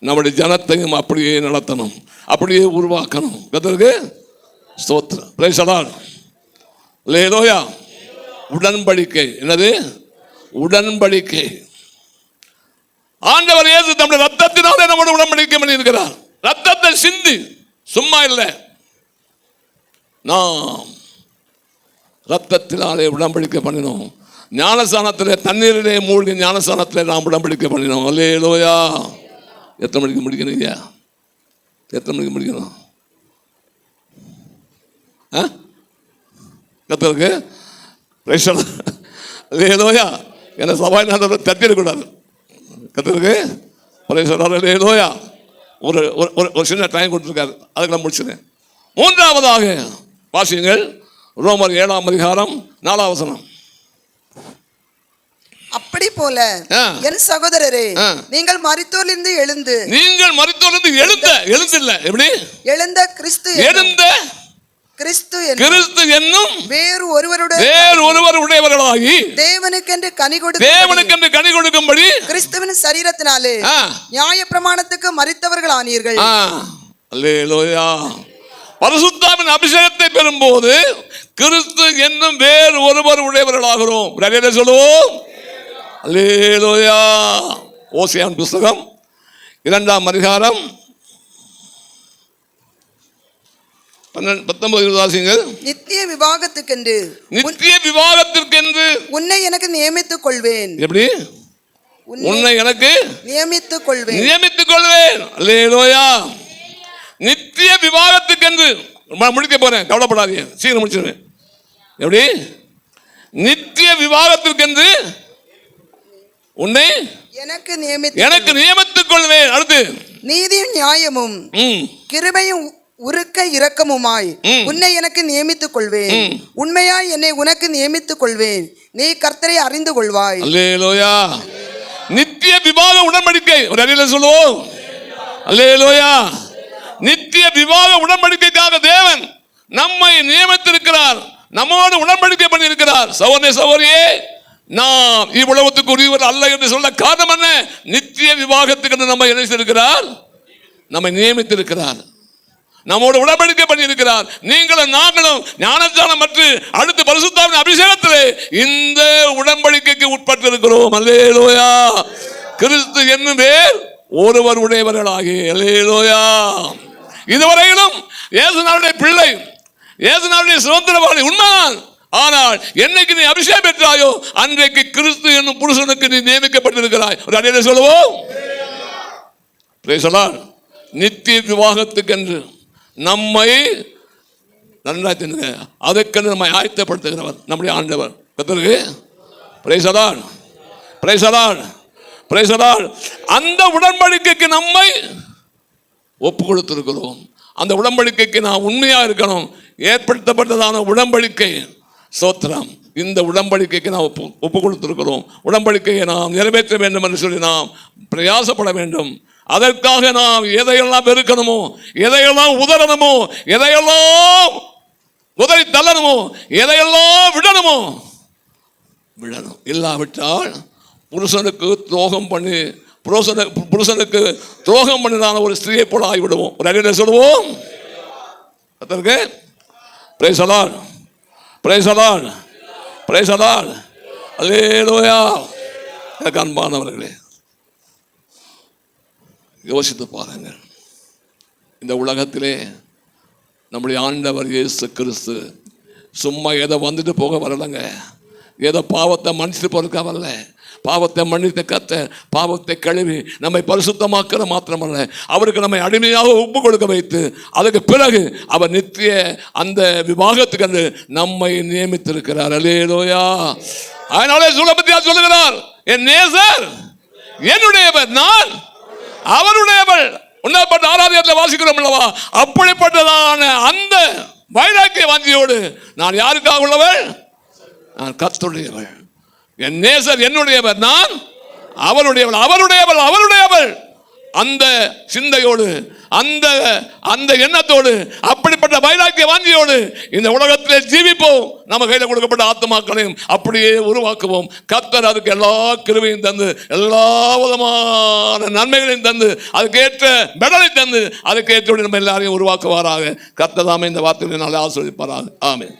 நம்முடைய ஜனத்தையும் அப்படியே நடத்தணும், அப்படியே உருவாக்கணும். கர்த்தருக்கு ஸ்தோத்திரம். Praise the Lord. அல்லேலூயா. உடன்படிக்கை. என்னது? உடன்படிக்கை. ஆண்டவர் இயேசு தம்முடைய ரத்தத்தினாலே நம்முடைய உடன்படிக்கை பண்ணி இருக்கிறார். ரத்தத்தை சிந்தி சும்மா இல்லை, நாம் ரத்தத்தினாலே உடன்படிக்கை பண்ணினோம். ஞானஸ்நானத்திலே தண்ணீரிலே மூழ்கி ஞானஸ்நானத்திலே நாம் உடன்படிக்கை பண்ணினோம். அல்லேலூயா. எத்தனை மணிக்கு முடிக்கணும்? எத்தனை மணிக்கு முடிக்கணும்? கர்த்தருக்கு பிரைஸ் தி லார்ட். அல்லேலூயா. என்ன சபாநாதரை தட்டிடக்கூடாது. கர்த்தருக்கு பிரைஸ் தி லார்ட். அல்லேலூயா. ஒரு சின்ன டைம் கொடுத்துருக்காரு, அதுக்கு நான் முடிச்சுறேன். மூன்றாவதாக வாசியுங்கள், ரோமர் 7ஆம் அதிகாரம் 4ஆம் வசனம். அப்படி போல என் சகோதரரே, நீங்கள் மரித்தோரிலிருந்து எழுந்து, நீங்கள் மரித்தோரிலிருந்து எழுந்தில்ல, எப்படி? எழுந்த கிறிஸ்து என்னும் வேறு ஒருவர் உடையவர்களாகி தேவனுக்கென்று கனி கொடுக்கும்படி கிறிஸ்துவின் சரீரத்தினாலே நியாயப்பிரமாணத்துக்கு மரித்தவர்கள் ஆனீர்கள். அல்லேலூயா. பரிசுத்தாவின் அபிஷேகத்தை பெறும்போது கிறிஸ்து என்னும் வேறு ஒருவர் உடையவர்களாகிறோம். சொல்லுவோம், அல்லேலூயா. ஓசியான் புஸ்தகம் 2ஆம் அதிகாரம் 19 வாசியுங்கள். நித்திய விவாகத்துக்கென்று உன்னை எனக்கு நியமித்துக் கொள்வேன். எப்படி? உன்னை எனக்கு நியமித்துக் கொள்வேன். அல்லேலூயா. நித்திய விவாகத்துக்கென்று முடிக்க போறேன், கவலைப்படாதீங்க, சீக்கிரம் முடிச்சிருவேன். எப்படி? நித்திய விவாகத்திற்கென்று உன்னை எனக்கு நியமித்துக் கொள்வேன். அடுத்து, நீதியும் நியாயமும் கிருபையும் உருக்க இரக்கமுமாய் உன்னை எனக்கு நியமித்துக் கொள்வேன். உண்மையாய் என்னை உனக்கு நியமித்துக் கொள்வேன். நீ கர்த்தரை அறிந்து கொள்வாய். அல்லேலூயா. நித்திய விவாக உடன்படிக்கை. ஒரு அடியில சொல்லுவோம், அல்லேலூயா. நித்திய விவாக உடன்படிக்கைக்காக தேவன் நம்மை நியமித்திருக்கிறார், நம்மோடு உடன்படிக்கை பண்ணி இருக்கிறார். சகோதரனே சகோதரியே, நாம் இவ்வுலகத்துக்கு உரியவர் அல்ல என்று சொல்ல காரணம் என்ன? நித்திய விவாகத்துக்கு நம்ம என்ன செய்திருக்கிறார்? நம்மை நியமித்திருக்கிறார், நம்மோடு உடன்படிக்கை பண்ணி இருக்கிறார். நீங்களும் நாங்களும் ஞானஸ்நானம் மற்றும் அடுத்து பரிசுத்தாவின் அபிஷேகத்திலே இந்த உடன்படிக்கைக்கு உட்பட்டு இருக்கிறோம். அல்லேலூயா. கிறிஸ்து என்னும் பேர் ஒருவர் உடையவர்களாகி. அல்லேலூயா. இதுவரையிலும் இயேசுநாதருடைய பிள்ளை, இயேசுநாதருடைய சுதந்திரவாளி உண்மைதான். ஆனால் என்னைக்கு நீ அபிஷேகம் பெற்றாயோ அன்றைக்கு கிறிஸ்து என்னும் புருஷனுக்கு நீ நியமிக்கப்பட்டிருக்கிறாய். ஒரு அடையாள சொல்லுவோம். நித்திய விவாகத்துக்கென்று நம்மை நன்றாக அதற்கென்று நம்மை ஆயத்தப்படுத்துகிறவர் நம்முடைய ஆண்டவர். கர்த்தருக்கு praise allot, praise allot, praise the Lord. அந்த உடன்படிக்கைக்கு நம்மை ஒப்பு கொடுத்திருக்கிறோம். அந்த உடன்படிக்கைக்கு நாம் உண்மையா இருக்கணும். ஏற்படுத்தப்பட்டதான உடன்படிக்கை சோத்திரம். இந்த உடன்படிக்கைக்கு நாம் ஒப்பு கொடுத்திருக்கிறோம். உடன்படிக்கையை நாம் நிறைவேற்ற வேண்டும் என்று சொல்லி நாம் பிரயாசப்பட வேண்டும். அதற்காக நாம் எதையெல்லாம் வெறுக்கணுமோ, எதையெல்லாம் உதறணுமோ, எதையெல்லாம் உதறி தள்ளணுமோ, எதையெல்லாம் விடணுமோ விடணும். இல்லாவிட்டால் புருஷனுக்கு துரோகம் பண்ணி புருஷனுக்கு துரோகம் பண்ணினான ஒரு ஸ்திரியை போல ஆகிவிடுவோம். ஒரு அடியை சொல்லுவோம். அதற்கு praise allot, praise allot, praise அலாட். அல்லேலூயா. அன்பானவர்களே, யோசித்து பாருங்கள். இந்த உலகத்திலே நம்முடைய ஆண்டவர் இயேசு கிறிஸ்து சும்மா ஏதோ வந்துட்டு போக வரலைங்க. ஏதோ பாவத்தை மன்னித்து போறதுக்காக வரல. பாவத்தை மன்னித்த கத்த பாவத்தை கழுவி நம்மை பரிசுத்தமாக்கிற மாத்திரமல்ல, அவருக்கு நம்மை அடிமையாக ஒப்பு கொடுக்க வைத்து அதுக்கு பிறகு அவர் நித்திய அந்த விவாகத்துக்கு நம்மை நியமித்திருக்கிறார். அல்லேலூயா. அதனாலே சுலபத்தியா சொல்லுகிறார், என் நேசர் என்னுடையவர், நான் அவருடையவள். உன்னப்பட்ட ஆராதனையில் வாசிக்கிறோம் அல்லவா? அப்படிப்பட்டதான அந்த வைராக்கிய வாஞ்சியோடு நான் யாருக்காக உள்ளவள்? நான் கர்த்தருடையவள். என் நேசர் என்னுடையவர், நான் அவருடையவள், அவருடையவள், அவருடையவள். அந்த சிந்தையோடு, அந்த அந்த எண்ணத்தோடு, அப்படிப்பட்ட வைராக்கிய வாஞ்சியோடு இந்த உலகத்திலே ஜீவிப்போம். நம்ம கையில் கொடுக்கப்பட்ட ஆத்மாக்களையும் அப்படியே உருவாக்குவோம். கர்த்தர் அதுக்கு எல்லா கிருபையும் தந்து, எல்லா விதமான நன்மைகளையும் தந்து, அதுக்கேற்ற பெடலை தந்து, அதுக்கேற்ற நம்ம எல்லாரையும் உருவாக்குவாராக. கர்த்தர் தாமே இந்த வார்த்தைகளை நாளை ஆசீர்வதிப்பாராக. ஆமென்.